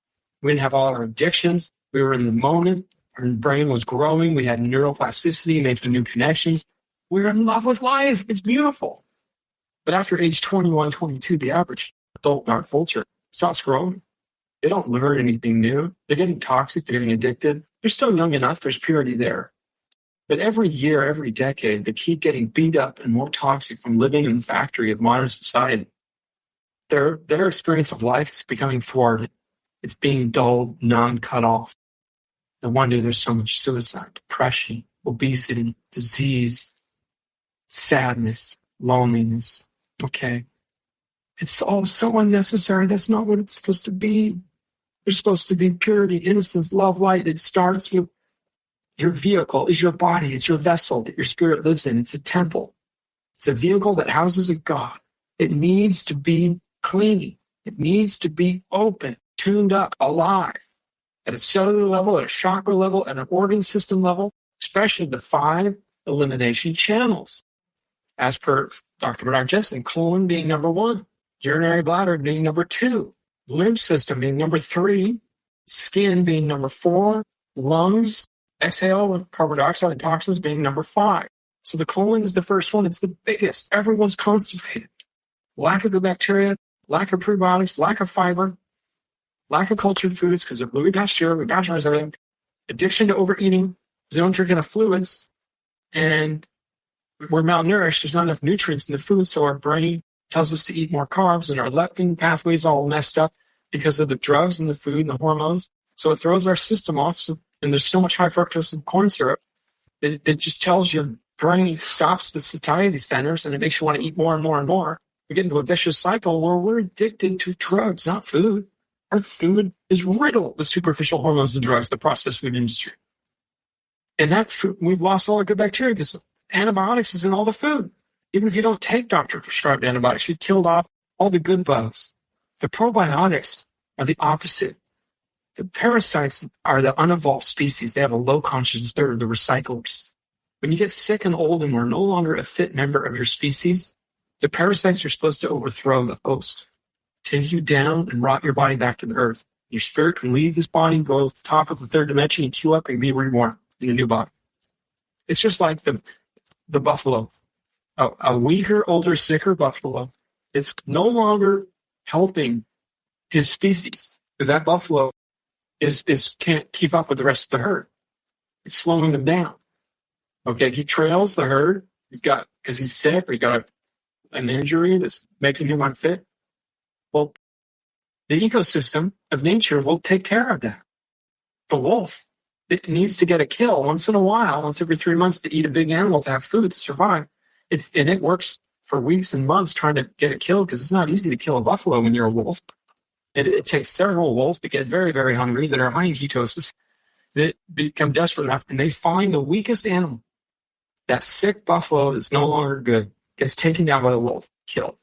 We didn't have all our addictions. We were in the moment. Our brain was growing. We had neuroplasticity, making new connections. We were in love with life. It's beautiful. But after age 21, 22, the average adult in our culture stops growing. They don't learn anything new. They're getting toxic. They're getting addicted. They're still young enough. There's purity there. But every year, every decade, they keep getting beat up and more toxic from living in the factory of modern society. Their experience of life is becoming thwarted. It's being dulled, numbed, cut off. No wonder there's so much suicide, depression, obesity, disease, sadness, loneliness. Okay. It's all so unnecessary. That's not what it's supposed to be. There's supposed to be purity, innocence, love, light. It starts with your vehicle is your body. It's your vessel that your spirit lives in. It's a temple. It's a vehicle that houses a God. It needs to be clean. It needs to be open, tuned up, alive. At a cellular level, at a chakra level, at an organ system level, especially the 5 elimination channels. As per Dr. Bernard Jensen, colon being number 1, urinary bladder being number 2, lymph system being number 3, skin being number 4, lungs, exhale with carbon dioxide and toxins being number 5. So the colon is the first one. It's the biggest. Everyone's constipated. Lack of good bacteria, lack of prebiotics, lack of fiber, lack of cultured foods because of Louis Pasteur, we pasteurize everything, addiction to overeating, because they don't drink enough fluids, and we're malnourished. There's not enough nutrients in the food, so our brain tells us to eat more carbs, and our leptin pathways all messed up because of the drugs and the food and the hormones. So it throws our system off, and there's so much high fructose in corn syrup that it just tells your brain stops the satiety centers, and it makes you want to eat more and more and more. We get into a vicious cycle where we're addicted to drugs, not food. Our food is riddled with superficial hormones and drugs, the processed food industry. And that food, we've lost all our good bacteria because antibiotics is in all the food. Even if you don't take doctor-prescribed antibiotics, you've killed off all the good bugs. The probiotics are the opposite. The parasites are the unevolved species. They have a low consciousness. They're the recyclers. When you get sick and old and are no longer a fit member of your species, the parasites are supposed to overthrow the host, take you down and rot your body back to the earth. Your spirit can leave this body, go to the top of the third dimension, and queue up and be reborn in a new body. It's just like the buffalo. A weaker, older, sicker buffalo. It's no longer helping his species because that buffalo is can't keep up with the rest of the herd. It's slowing them down. Okay, he trails the herd. Because he's sick or he's got an injury that's making him unfit. Well, the ecosystem of nature will take care of that. The wolf, it needs to get a kill once in a while, once every 3 months to eat a big animal to have food to survive. It works for weeks and months trying to get it killed because it's not easy to kill a buffalo when you're a wolf. It takes several wolves to get very, very hungry that are high in ketosis that become desperate enough and they find the weakest animal. That sick buffalo that's no longer good gets taken down by the wolf, killed.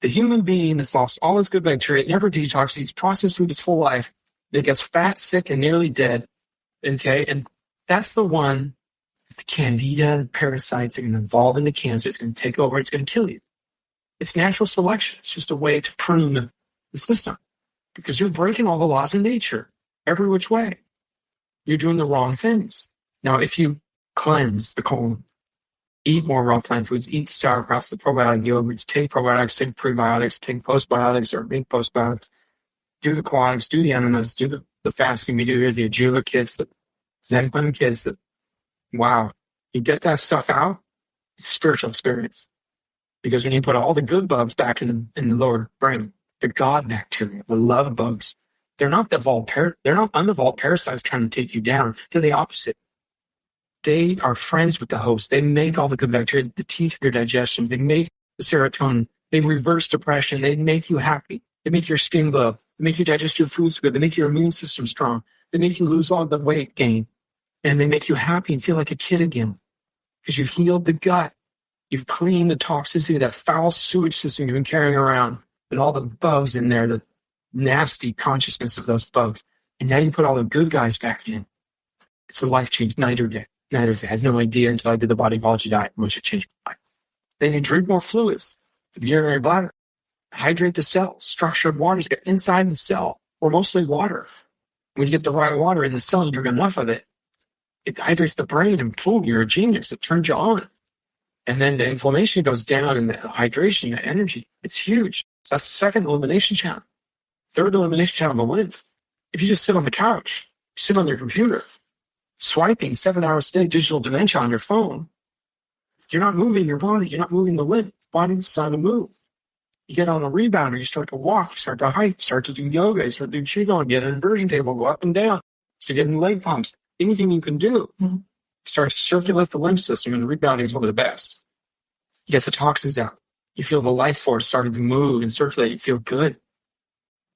The human being that's lost all its good bacteria, never detoxes, eats processed food its whole life, that gets fat, sick, and nearly dead. Okay, and that's the one. The candida, the parasites are going to evolve into cancer. It's going to take over. It's going to kill you. It's natural selection. It's just a way to prune the system because you're breaking all the laws of nature every which way. You're doing the wrong things. Now, if you cleanse the colon, eat more raw plant foods, eat the sauerkrauts, the probiotic yogurts, take probiotics, take prebiotics, take postbiotics or make postbiotics, do the colonics, do the enemas, do the fasting we do here, the Ajuva kits, the Zen Cleanse kits, wow, you get that stuff out, it's a spiritual experience. Because when you put all the good bugs back in the lower brain, the God bacteria, the love bugs, they're not unevolved parasites trying to take you down. They're the opposite. They are friends with the host. They make all the good bacteria, the teeth of your digestion. They make the serotonin. They reverse depression. They make you happy. They make your skin glow. They make your digestive foods good. They make your immune system strong. They make you lose all the weight gain. And they make you happy and feel like a kid again because you've healed the gut. You've cleaned the toxicity, that foul sewage system you've been carrying around and all the bugs in there, the nasty consciousness of those bugs. And now you put all the good guys back in. It's a life change night or day. I had no idea until I did the bodyology diet, which it changed my life. Then you drink more fluids for the urinary bladder. Hydrate the cells. Structured waters get inside the cell, or mostly water. When you get the right water in the cell, you drink enough of it. It hydrates the brain and boom, you're a genius. It turns you on. And then the inflammation goes down and the hydration, the energy, it's huge. So that's the second elimination channel. Third elimination channel, the lymph. If you just sit on the couch, you sit on your computer, swiping 7 hours a day, digital dementia on your phone, you're not moving your body, you're not moving the lymph. The body decides to move. You get on a rebounder, you start to walk, you start to hike, you start to do yoga, you start to do qigong, get an inversion table, go up and down, start getting leg pumps. Anything you can do starts to circulate the lymph system, and the rebounding is one of the best. You get the toxins out. You feel the life force starting to move and circulate. You feel good.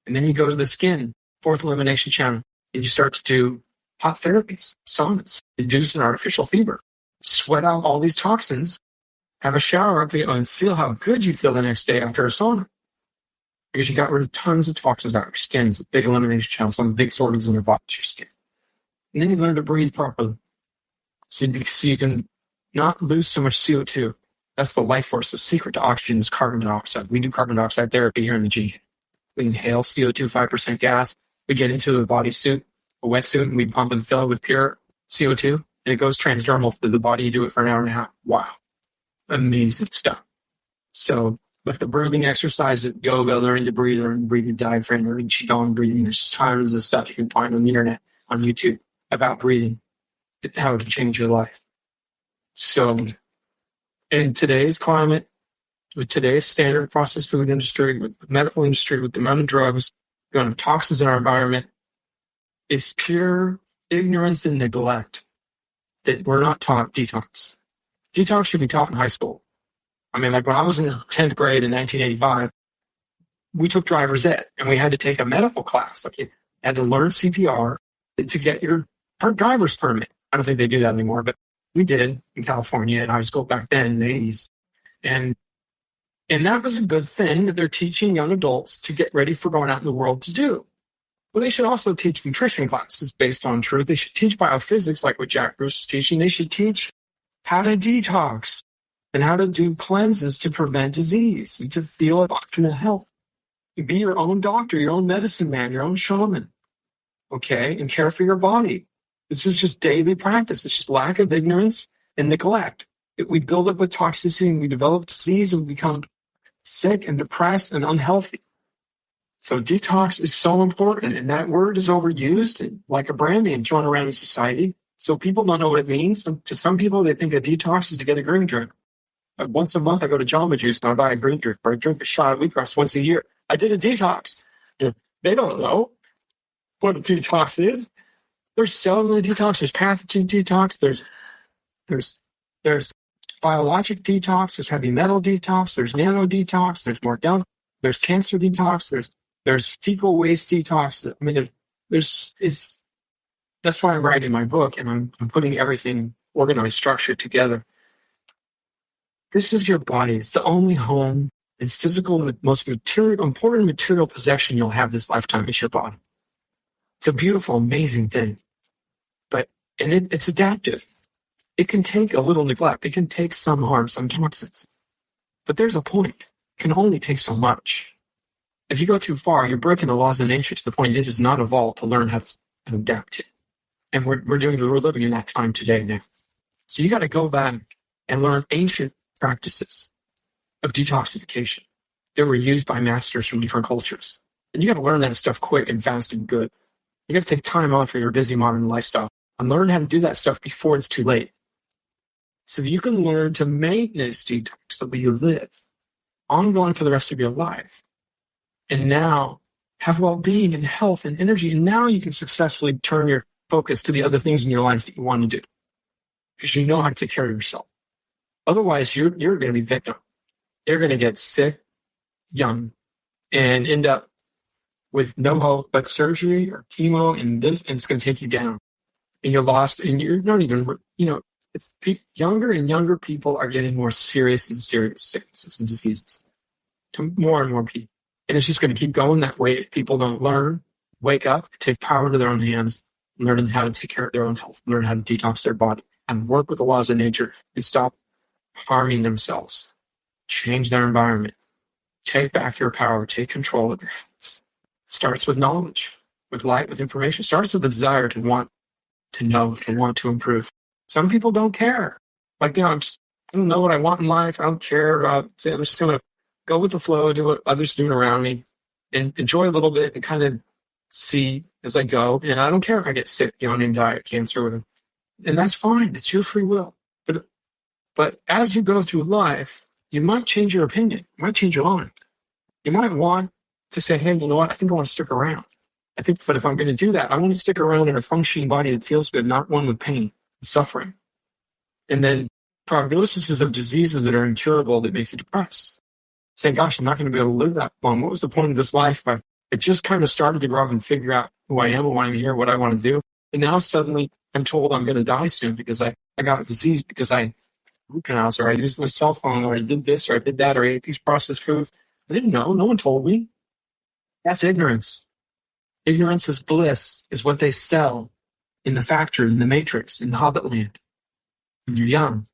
And then you go to the skin, fourth elimination channel, and you start to do hot therapies, saunas, induce an artificial fever, sweat out all these toxins, have a shower, and feel how good you feel the next day after a sauna. Because you got rid of tons of toxins out of your skin. It's a big elimination channel, some of the biggest organs in your body, your skin. And then you learn to breathe properly. So you can not lose so much CO2. That's the life force. The secret to oxygen is carbon dioxide. We do carbon dioxide therapy here in the G. We inhale CO2, 5% gas. We get into a bodysuit, a wetsuit, and we pump and fill it with pure CO2. And it goes transdermal through the body. You do it for an hour and a half. Wow. Amazing stuff. So, but the breathing exercises, yoga, learning to breathe, learning breathing diaphragm, learning qigong breathing, there's tons of stuff you can find on the internet, on YouTube, about breathing, how it can change your life. So, in today's climate, with today's standard processed food industry, with the medical industry, with the amount of drugs, the amount of toxins in our environment, it's pure ignorance and neglect that we're not taught detox. Detox should be taught in high school. I mean, like when I was in 10th grade in 1985, we took driver's ed, and we had to take a medical class. Like you had to learn CPR to get your driver's permit. I don't think they do that anymore, but We did in California at high school back then in the 80s. And that was a good thing that they're teaching young adults to get ready for going out in the world to do. Well, they should also teach nutrition classes based on truth. They should teach biophysics like what Jack Bruce is teaching. They should teach how to detox and how to do cleanses to prevent disease and to feel optimal health. Be your own doctor, your own medicine man, your own shaman, okay? And care for your body. This is just daily practice. It's just lack of ignorance and neglect. We build up with toxicity and we develop disease and we become sick and depressed and unhealthy. So detox is so important, and that word is overused and like a brand name thrown around in society. So people don't know what it means. To some people, they think a detox is to get a green drink. Once a month, I go to Jamba Juice and I buy a green drink, or I drink a shot of wheatgrass once a year. I did a detox. They don't know what a detox is. There's cellular detox. There's pathogen detox. There's biologic detox. There's heavy metal detox. There's nano detox. There's more down. There's cancer detox. There's fecal waste detox. I mean, that's why I'm writing my book and I'm putting everything organized, structured together. This is your body. It's the only home and physical, most important material possession you'll have this lifetime is your body. It's a beautiful, amazing thing. And it's adaptive. It can take a little neglect. It can take some harm, some toxins. But there's a point. It can only take so much. If you go too far, you're breaking the laws of nature to the point it does not evolve to learn how to adapt to. And we're living in that time today now. So you got to go back and learn ancient practices of detoxification that were used by masters from different cultures. And you got to learn that stuff quick and fast and good. You got to take time off for your busy modern lifestyle and learn how to do that stuff before it's too late. So that you can learn to maintenance detox the way you live, ongoing for the rest of your life. And now have well-being and health and energy. And now you can successfully turn your focus to the other things in your life that you want to do. Because you know how to take care of yourself. Otherwise, you're going to be victim. You're going to get sick young and end up with no hope but surgery or chemo and it's going to take you down. And you're lost and you're not even, it's younger and younger people are getting more serious and serious sicknesses and diseases to more and more people. And it's just going to keep going that way if people don't learn, wake up, take power into their own hands, learn how to take care of their own health, learn how to detox their body, and work with the laws of nature and stop harming themselves. Change their environment. Take back your power. Take control of your hands. It starts with knowledge, with light, with information. It starts with the desire to want to know and want to improve. Some people don't care. I don't know what I want in life. I don't care about it. I'm just going to go with the flow, do what others doing around me, and enjoy a little bit and kind of see as I go. And I don't care if I get sick, and die, cancer, whatever. And that's fine. It's your free will. But as you go through life, you might change your opinion. You might change your mind. You might want to say, hey, you know what? I think I want to stick around. But if I'm going to do that, I want to stick around in a functioning body that feels good, not one with pain and suffering. And then prognoses of diseases that are incurable that make you depressed. Say, gosh, I'm not going to be able to live that long. What was the point of this life? But it just kind of started to grow up and figure out who I am and why I'm here, what I want to do. And now suddenly I'm told I'm going to die soon because I got a disease because I root canals, or I used my cell phone, or I did this, or I did that, or I ate these processed foods. I didn't know. No one told me. That's ignorance. Ignorance is bliss, is what they sell in the factory, in the Matrix, in the Hobbit land. When you're young.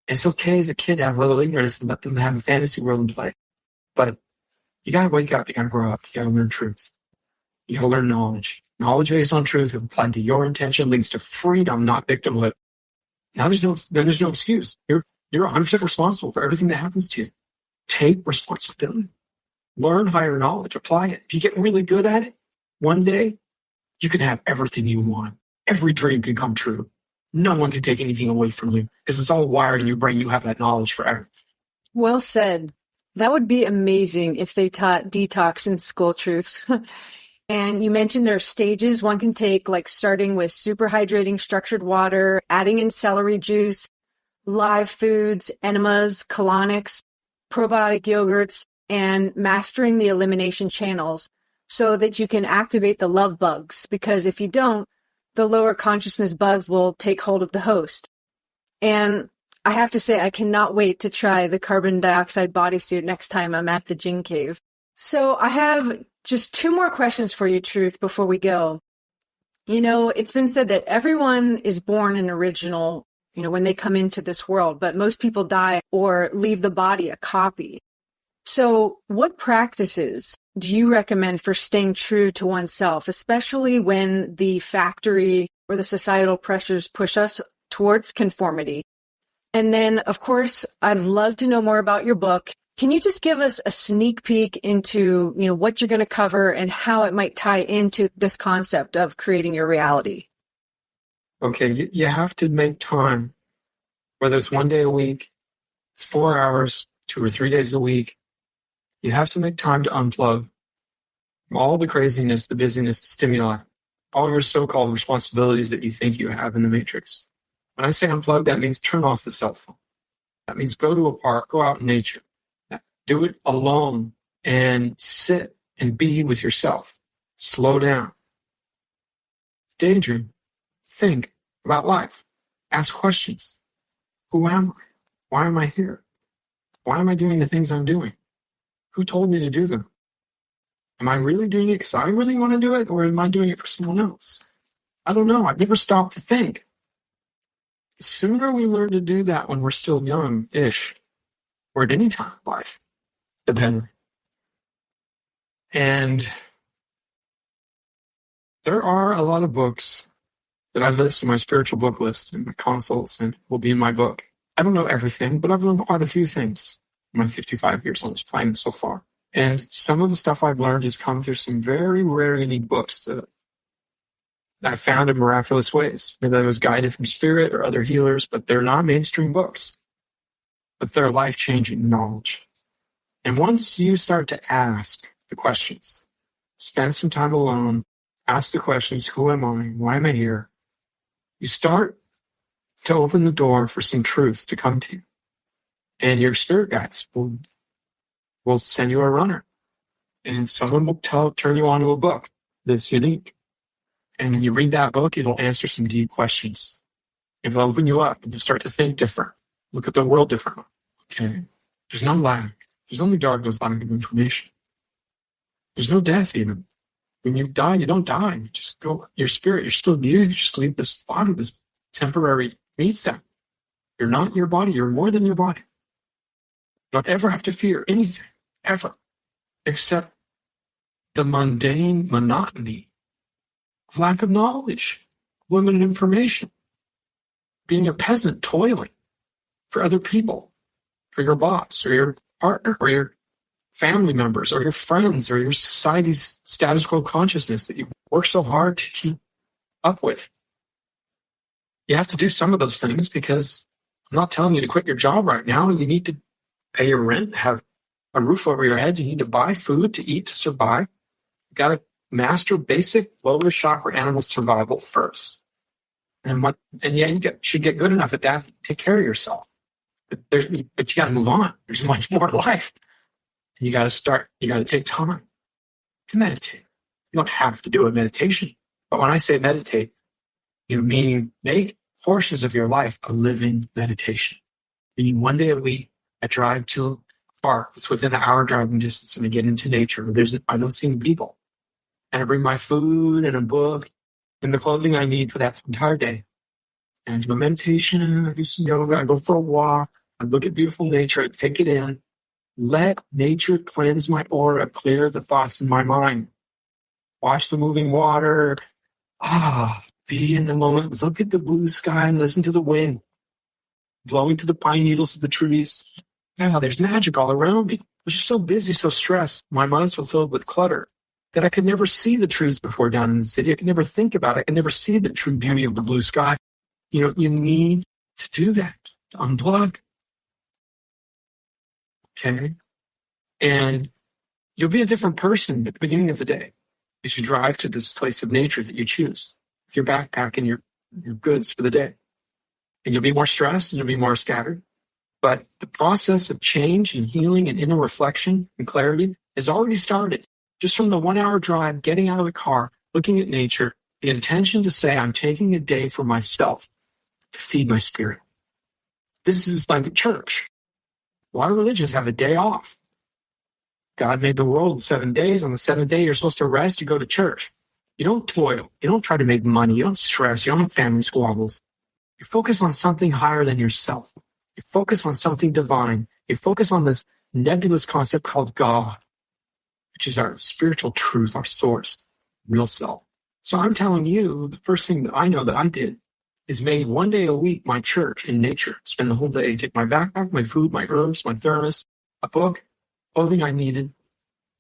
It's okay as a kid to have a little ignorance and let them have a fantasy world and play. But you got to wake up. You got to grow up. You got to learn truth. You got to learn knowledge. Knowledge based on truth applied to your intention leads to freedom, not victimhood. Now there's no excuse. You're 100% responsible for everything that happens to you. Take responsibility. Learn higher knowledge. Apply it. If you get really good at it, one day you can have everything you want. Every dream can come true. No one can take anything away from you because it's all wired in your brain. You have that knowledge forever. Well said. That would be amazing if they taught detox in school, Truth. And you mentioned there are stages one can take, like starting with super hydrating structured water, adding in celery juice, live foods, enemas, colonics, probiotic yogurts, and mastering the elimination channels so that you can activate the love bugs. Because if you don't, the lower consciousness bugs will take hold of the host. And I have to say, I cannot wait to try the carbon dioxide bodysuit next time I'm at the Gin Cave. So I have just two more questions for you, Truth, before we go. You know, it's been said that everyone is born an original, you know, when they come into this world, but most people die or leave the body a copy. So what practices do you recommend for staying true to oneself, especially when the factory or the societal pressures push us towards conformity? And then, of course, I'd love to know more about your book. Can you just give us a sneak peek into, you know, what you're going to cover and how it might tie into this concept of creating your reality? Okay, you have to make time, whether it's 1 day a week, it's 4 hours, 2 or 3 days a week. You have to make time to unplug from all the craziness, the busyness, the stimuli, all your so-called responsibilities that you think you have in the matrix. When I say unplug, that means turn off the cell phone. That means go to a park, go out in nature. Do it alone and sit and be with yourself. Slow down. Daydream. Think about life. Ask questions. Who am I? Why am I here? Why am I doing the things I'm doing? Who told me to do them? Am I really doing it because I really want to do it, or am I doing it for someone else? I don't know. I've never stopped to think. The sooner we learn to do that when we're still young-ish, or at any time of life, the better. And there are a lot of books that I've listed in my spiritual book list and my consults and will be in my book. I don't know everything, but I've learned quite a few things in my 55 years on this planet so far. And some of the stuff I've learned has come through some very rare, unique books that I found in miraculous ways. Maybe I was guided from spirit or other healers, but they're not mainstream books. But they're life-changing knowledge. And once you start to ask the questions, spend some time alone, ask the questions, who am I? Why am I here? You start to open the door for some truth to come to you. And your spirit guides will send you a runner. And someone will turn you on to a book that's unique. And when you read that book, it'll answer some deep questions. It'll open you up and you'll start to think different. Look at the world differently. Okay. There's no lack. There's only darkness, lack of information. There's no death even. When you die, you don't die. You just go, your spirit, you're still you. You just leave this body, this temporary meat sack. You're not your body. You're more than your body. You don't ever have to fear anything, ever, except the mundane monotony of lack of knowledge, limited information, being a peasant toiling for other people, for your boss or your partner or your family members or your friends or your society's status quo consciousness that you work so hard to keep up with. You have to do some of those things because I'm not telling you to quit your job right now. You need to pay your rent, have a roof over your head. You need to buy food to eat, to survive. You got to master basic lower chakra animal survival first. And you should get good enough at that to take care of yourself. But you got to move on. There's much more to life. You got to take time to meditate. You don't have to do a meditation. But when I say meditate, you mean make portions of your life a living meditation. Meaning 1 day a week, I drive to a park. It's within an hour driving distance, and I get into nature. I don't see any people. And I bring my food and a book and the clothing I need for that entire day. And I do a meditation, I do some yoga, I go for a walk, I look at beautiful nature, I take it in. Let nature cleanse my aura, clear the thoughts in my mind. Watch the moving water. Be in the moment. Look at the blue sky and listen to the wind blowing to the pine needles of the trees. Yeah, there's magic all around me. I was just so busy, so stressed. My mind's so filled with clutter that I could never see the trees before down in the city. I could never think about it. I could never see the true beauty of the blue sky. You need to do that, to unplug. Okay? And you'll be a different person at the beginning of the day as you drive to this place of nature that you choose with your backpack and your goods for the day. And you'll be more stressed and you'll be more scattered. But the process of change and healing and inner reflection and clarity has already started. Just from the 1 hour drive, getting out of the car, looking at nature, the intention to say, I'm taking a day for myself to feed my spirit. This is like a church. A lot of religions have a day off. God made the world in 7 days. On the seventh day, you're supposed to rest. You go to church. You don't toil. You don't try to make money. You don't stress. You don't have family squabbles. You focus on something higher than yourself. You focus on something divine. You focus on this nebulous concept called God, which is our spiritual truth, our source, real self. So I'm telling you, the first thing that I know that I did is made 1 day a week my church in nature. Spend the whole day, take my backpack, my food, my herbs, my thermos, a book, clothing I needed,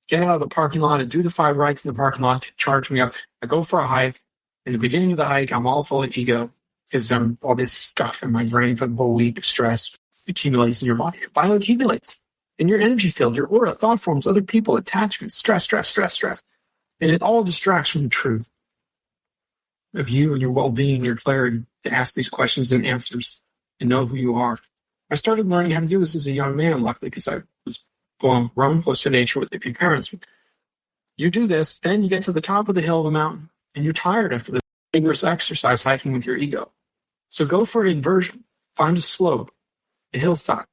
get out of the parking lot and do the 5 rides in the parking lot to charge me up. I go for a hike. In the beginning of the hike, I'm all full of ego because all this stuff in my brain from the whole week of stress accumulates in your body. It bioaccumulates in your energy field, your aura, thought forms, other people, attachments, stress. And it all distracts from the truth of you and your well-being, your clarity to ask these questions and answers and know who you are. I started learning how to do this as a young man, luckily, because I was growing close to nature with a few parents. You do this, then you get to the top of the hill of the mountain, and you're tired after the vigorous exercise hiking with your ego. So go for an inversion. Find a slope, a hillside,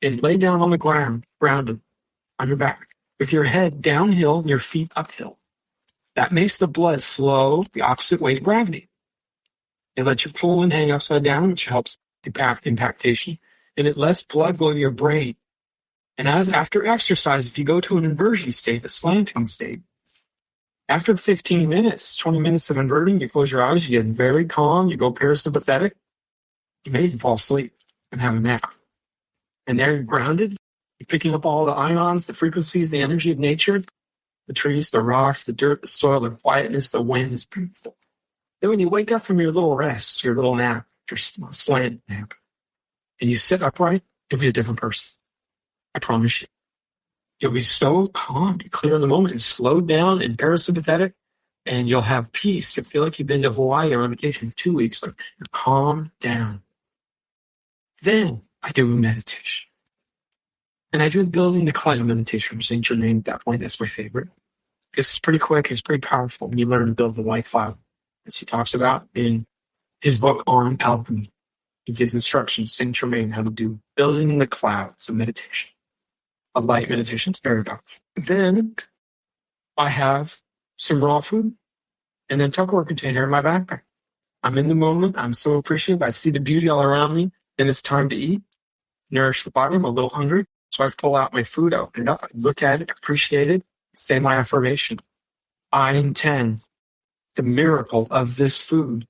and lay down on the ground, grounded on your back, with your head downhill and your feet uphill. That makes the blood flow the opposite way to gravity. It lets your colon hang upside down, which helps impactation, and it lets blood go to your brain. And after exercise, if you go to an inversion state, a slanting state, after 15 minutes, 20 minutes of inverting, you close your eyes, you get very calm, you go parasympathetic, you may even fall asleep and have a nap. And there you're grounded, you're picking up all the ions, the frequencies, the energy of nature, the trees, the rocks, the dirt, the soil, the quietness, the wind is beautiful. Then when you wake up from your little rest, your little nap, your slant nap, and you sit upright, you'll be a different person. I promise you. You'll be so calm, clear in the moment, and slowed down and parasympathetic, and you'll have peace. You'll feel like you've been to Hawaii or on vacation for 2 weeks. Like you're calm down. Then I do meditation. And I do building the cloud meditation, which ain't your name at that point. That's my favorite. It's pretty quick. It's pretty powerful. When you learn to build the light cloud, as he talks about in his book on alchemy. He gives instructions, Saint Germain, how to do building the clouds of meditation. A light meditation is very powerful. Then I have some raw food and then Tupperware container in my backpack. I'm in the moment. I'm so appreciative. I see the beauty all around me, and it's time to eat. Nourish the body. I'm a little hungry. So I pull out my food, I open it up, I look at it, appreciate it, say my affirmation. I intend the miracle of this food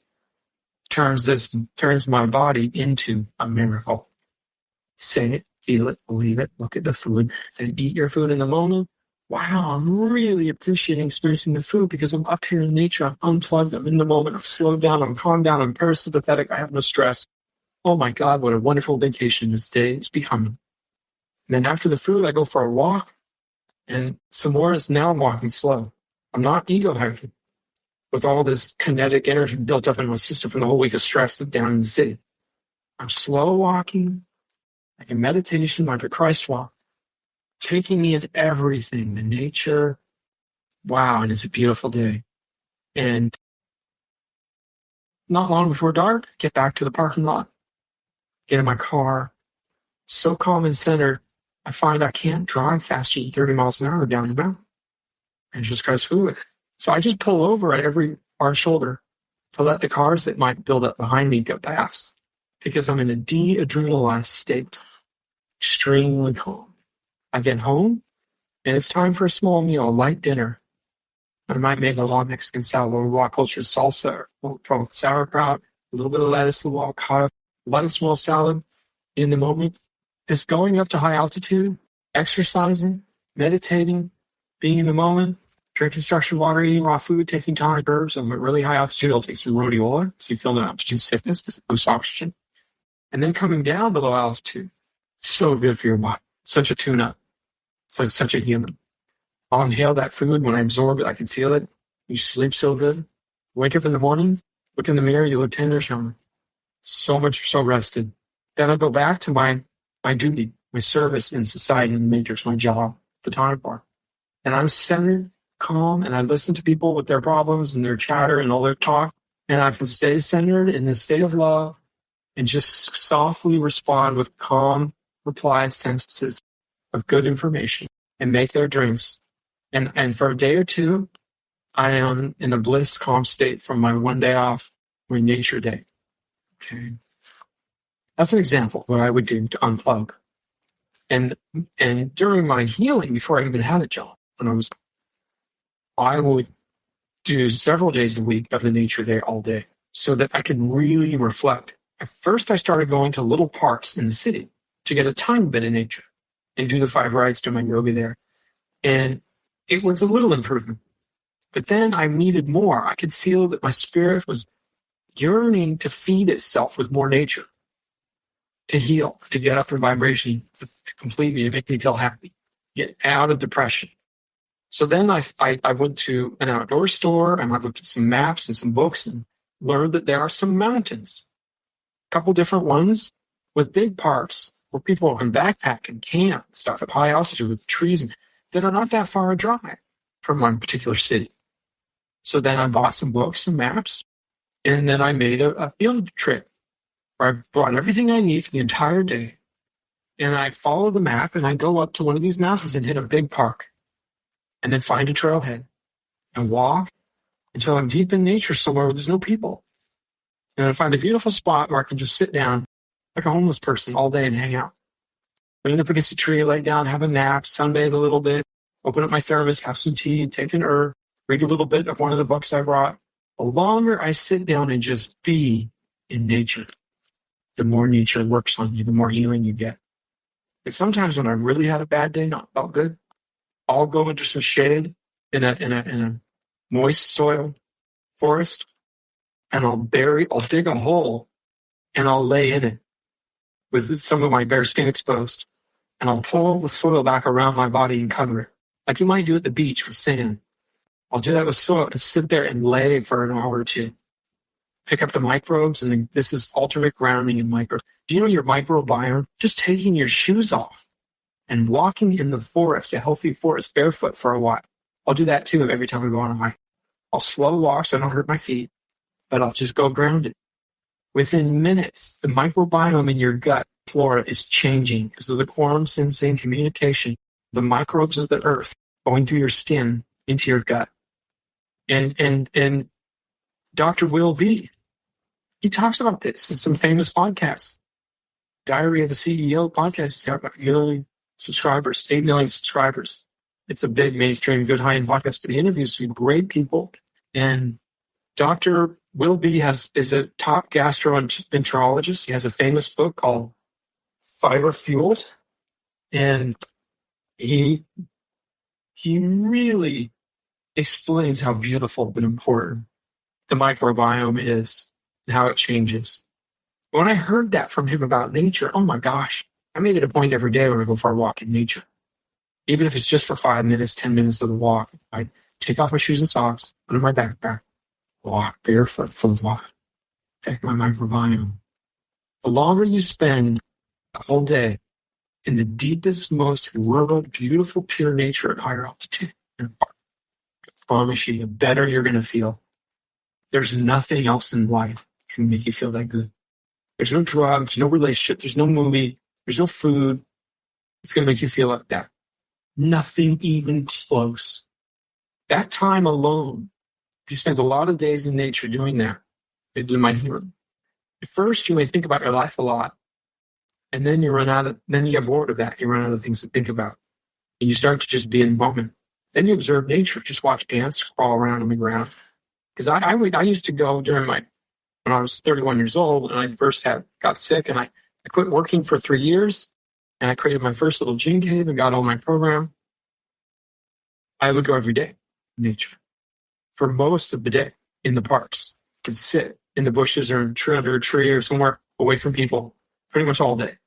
turns my body into a miracle. Say it, feel it, believe it, look at the food, and eat your food in the moment. Wow, I'm really appreciating experiencing the food because I'm up here in nature, I'm unplugged, I'm in the moment, I'm slowed down, I'm calmed down, I'm parasympathetic, I have no stress. Oh my God, what a wonderful vacation this day is becoming. And then after the food, I go for a walk, and some more is now I'm walking slow. I'm not ego heavy with all this kinetic energy built up in my system from the whole week of stress down in the city. I'm slow walking, like a meditation, like a Christ walk, taking in everything, the nature. Wow, and it's a beautiful day. And not long before dark, get back to the parking lot, get in my car, so calm and centered, I find I can't drive faster than 30 miles an hour down the mountain. And just Christ fluid. So I just pull over at every hard shoulder to let the cars that might build up behind me go past because I'm in a de-adrenalized state, extremely calm. I get home, and it's time for a small meal, a light dinner. I might make a long Mexican salad, a raw cultured salsa, or sauerkraut, a little bit of lettuce, a little avocado, a lot of small salad in the moment. Is going up to high altitude, exercising, meditating, being in the moment, drinking structured water, eating raw food, taking tonic herbs. I'm at really high altitude. I'll take some rhodiola, so you feel no oxygen sickness because it boosts oxygen. And then coming down below altitude, so good for your body. Such a tune-up. It's like such a human. I'll inhale that food. When I absorb it, I can feel it. You sleep so good. Wake up in the morning, look in the mirror, you look tender, shower. So much, so rested. Then I'll go back to my duty, my service in society, in the matrix, my job, the tonic bar. And I'm centered, calm, and I listen to people with their problems and their chatter and all their talk. And I can stay centered in the state of love and just softly respond with calm replied sentences of good information and make their drinks. And for a day or two, I am in a bliss, calm state from my one day off, my nature day. Okay. That's an example of what I would do to unplug. And during my healing, before I even had a job, I would do several days a week of the nature day all day so that I could really reflect. At first, I started going to little parks in the city to get a tiny bit of nature and do the 5 rides, do my yoga there. And it was a little improvement. But then I needed more. I could feel that my spirit was yearning to feed itself with more nature, to heal, to get up in vibration, to complete me, to make me feel happy, get out of depression. So then I went to an outdoor store and I looked at some maps and some books and learned that there are some mountains, a couple different ones with big parks where people can backpack and camp and stuff at high altitude with trees and that are not that far a drive from one particular city. So then I bought some books and maps, and then I made a field trip where I brought everything I need for the entire day. And I follow the map and I go up to one of these mountains and hit a big park and then find a trailhead and walk until I'm deep in nature somewhere where there's no people. And I find a beautiful spot where I can just sit down like a homeless person all day and hang out. Lean up against a tree, lay down, have a nap, sunbathe a little bit, open up my thermos, have some tea, take an herb, read a little bit of one of the books I brought. The longer I sit down and just be in nature, the more nature works on you, the more healing you get. And sometimes when I really had a bad day, not felt good, I'll go into some shade in a moist soil forest, and I'll dig a hole, and I'll lay in it with some of my bare skin exposed, and I'll pull the soil back around my body and cover it, like you might do at the beach with sand. I'll do that with soil and sit there and lay for an hour or two. Pick up the microbes, and then this is alternate grounding in microbes. Do you know your microbiome? Just taking your shoes off and walking in the forest, a healthy forest, barefoot for a while. I'll do that too every time I go on a hike. I'll slow walk so I don't hurt my feet, but I'll just go grounded. Within minutes, the microbiome in your gut flora is changing because of the quorum sensing communication, the microbes of the earth going through your skin into your gut. And Dr. Will B, he talks about this in some famous podcasts. Diary of a CEO podcast, he's got about 8 million subscribers. It's a big mainstream, good high-end podcast, but he interviews some great people. And Dr. Will B is a top gastroenterologist. He has a famous book called Fiber Fueled. And he really explains how beautiful and important the microbiome is and how it changes. When I heard that from him about nature, oh my gosh, I made it a point every day when I go for a walk in nature. Even if it's just for 5 minutes, 10 minutes of the walk, I take off my shoes and socks, put in my backpack, walk barefoot for the walk, take my microbiome. The longer you spend the whole day in the deepest, most rural, beautiful, pure nature at higher altitude, in a park, I promise you, the better you're going to feel. There's nothing else in life that can make you feel that good. There's no drugs, no relationship, there's no movie, there's no food. It's going to make you feel like that. Nothing even close. That time alone, if you spend a lot of days in nature doing that, it did my healing. At first, you may think about your life a lot, and then then you get bored of that. You run out of things to think about, and you start to just be in the moment. Then you observe nature. Just watch ants crawl around on the ground. Because I used to go when I was 31 years old, and I first got sick, and I quit working for 3 years, and I created my first little gene cave and got on my program. I would go every day in nature for most of the day in the parks. I'd sit in the bushes or under a tree or somewhere away from people pretty much all day.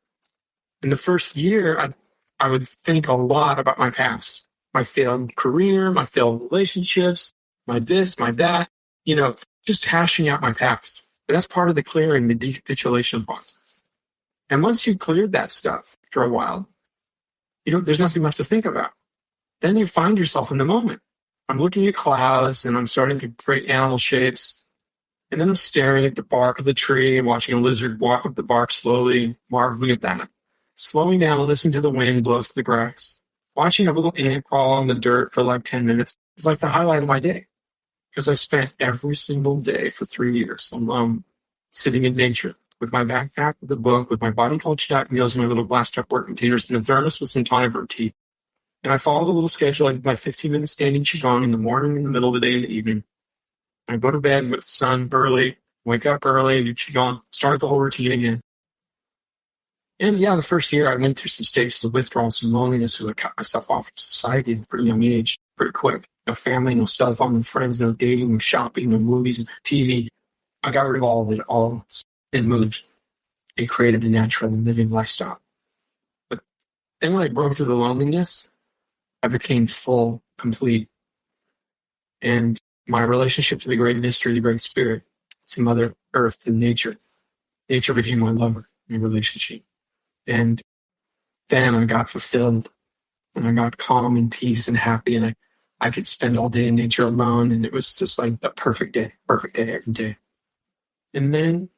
In the first year, I would think a lot about my past, my failed career, my failed relationships, my this, my that, just hashing out my past. But that's part of the clearing, the decapitulation process. And once you cleared that stuff after a while, there's nothing left to think about. Then you find yourself in the moment. I'm looking at clouds and I'm starting to create animal shapes. And then I'm staring at the bark of the tree and watching a lizard walk up the bark slowly, marveling at that. Slowing down, listening to the wind blow through the grass. Watching a little ant crawl on the dirt for like 10 minutes is like the highlight of my day. Because I spent every single day for 3 years alone, sitting in nature, with my backpack, with a book, with my body culture jack meals and my little glass Tupperware containers and a thermos with some tonic or tea. And I followed a little schedule, like my 15-minute standing qigong in the morning, in the middle of the day, and the evening. I go to bed with the sun early, wake up early, do qigong, start the whole routine again. And yeah, the first year I went through some stages of withdrawal, some loneliness, so I cut myself off from society at a pretty young age, pretty quick. No family, no cell phone, no friends, no dating, no shopping, no movies, no TV. I got rid of all of it all and moved and created a natural and living lifestyle. But then when I broke through the loneliness, I became full, complete. And my relationship to the great mystery, the great spirit, to Mother Earth, to nature. Nature became my lover, my relationship. And then I got fulfilled, and I got calm and peace and happy, and I could spend all day in nature alone, and it was just like a perfect day every day. And then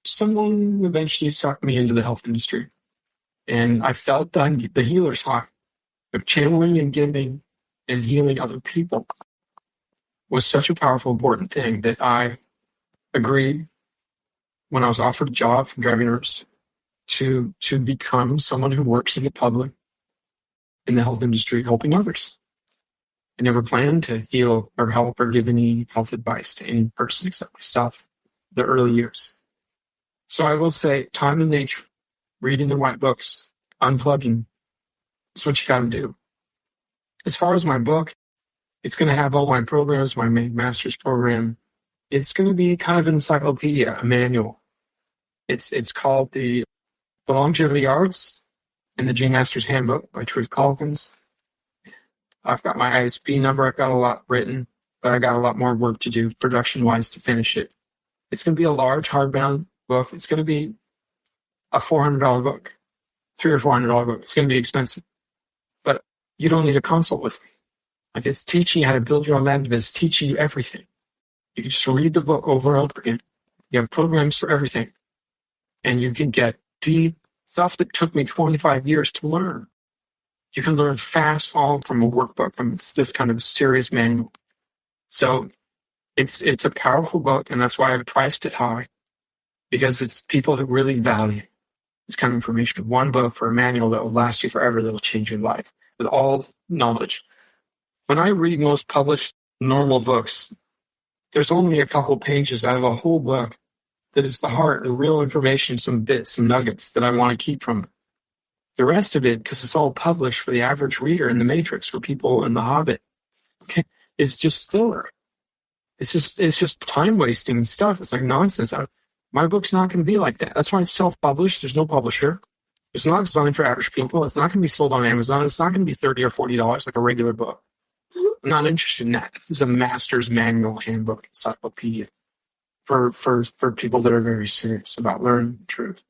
someone eventually sucked me into the health industry, and I felt the healer's heart of channeling and giving and healing other people was such a powerful, important thing that I agreed when I was offered a job from driving nurse to become someone who works in the public, in the health industry, helping others. I never planned to heal or help or give any health advice to any person except myself in the early years. So I will say, time in nature, reading the right books, unplugging, is what you got to do. As far as my book, it's going to have all my programs, my master's program. It's going to be kind of an encyclopedia, a manual. It's called the Longevity Arts and the J Master's Handbook by Truth Calkins. I've got my ISB number. I've got a lot written, but I got a lot more work to do production-wise to finish it. It's going to be a large hardbound book. It's going to be a $400 book, $300 or $400 book. It's going to be expensive, but you don't need a consult with me. Like, it's teaching you how to build your own land. It's teaching you everything. You can just read the book over and over again. You have programs for everything, and you can get deep stuff that took me 25 years to learn. You can learn fast, all from a workbook, from this kind of serious manual. So it's a powerful book, and that's why I've priced it high, because it's people who really value this kind of information. One book for a manual that will last you forever, that will change your life with all knowledge. When I read most published normal books, there's only a couple pages out of a whole book that is the heart, the real information, some bits, some nuggets that I want to keep from it. The rest of it, because it's all published for the average reader in the Matrix, for people in The Hobbit, okay, is just filler. It's just time wasting stuff. It's like nonsense. My book's not going to be like that. That's why it's self-published. There's no publisher. It's not designed for average people. It's not going to be sold on Amazon. It's not going to be $30 or $40 like a regular book. I'm not interested in that. This is a master's manual handbook encyclopedia for people that are very serious about learning the truth.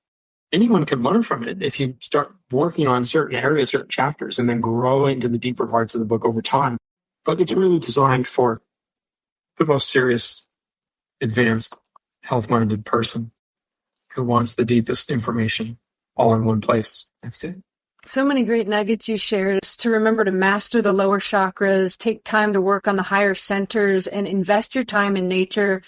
Anyone can learn from it if you start working on certain areas, certain chapters, and then grow into the deeper parts of the book over time. But it's really designed for the most serious, advanced, health-minded person who wants the deepest information all in one place. That's it. So many great nuggets you shared. To remember to master the lower chakras, take time to work on the higher centers, and invest your time in nature,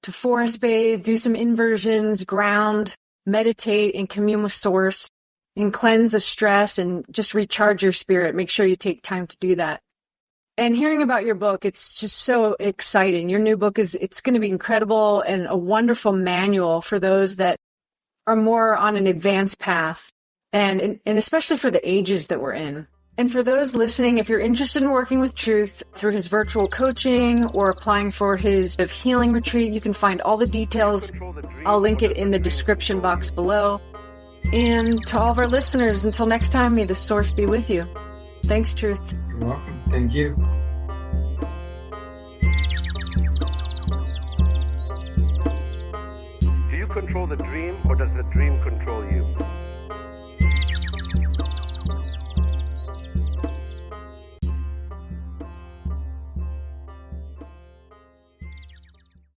to forest bathe, do some inversions, ground, meditate, and commune with Source, and cleanse the stress and just recharge your spirit. Make sure you take time to do that. And hearing about your book, it's just so exciting. Your new book it's going to be incredible and a wonderful manual for those that are more on an advanced path, and especially for the ages that we're in. And for those listening, if you're interested in working with Truth through his virtual coaching or applying for his healing retreat, you can find all the details. I'll link it in the description box below. And to all of our listeners, until next time, may the Source be with you. Thanks, Truth. You're welcome. Thank you. Do you control the dream, or does the dream control you?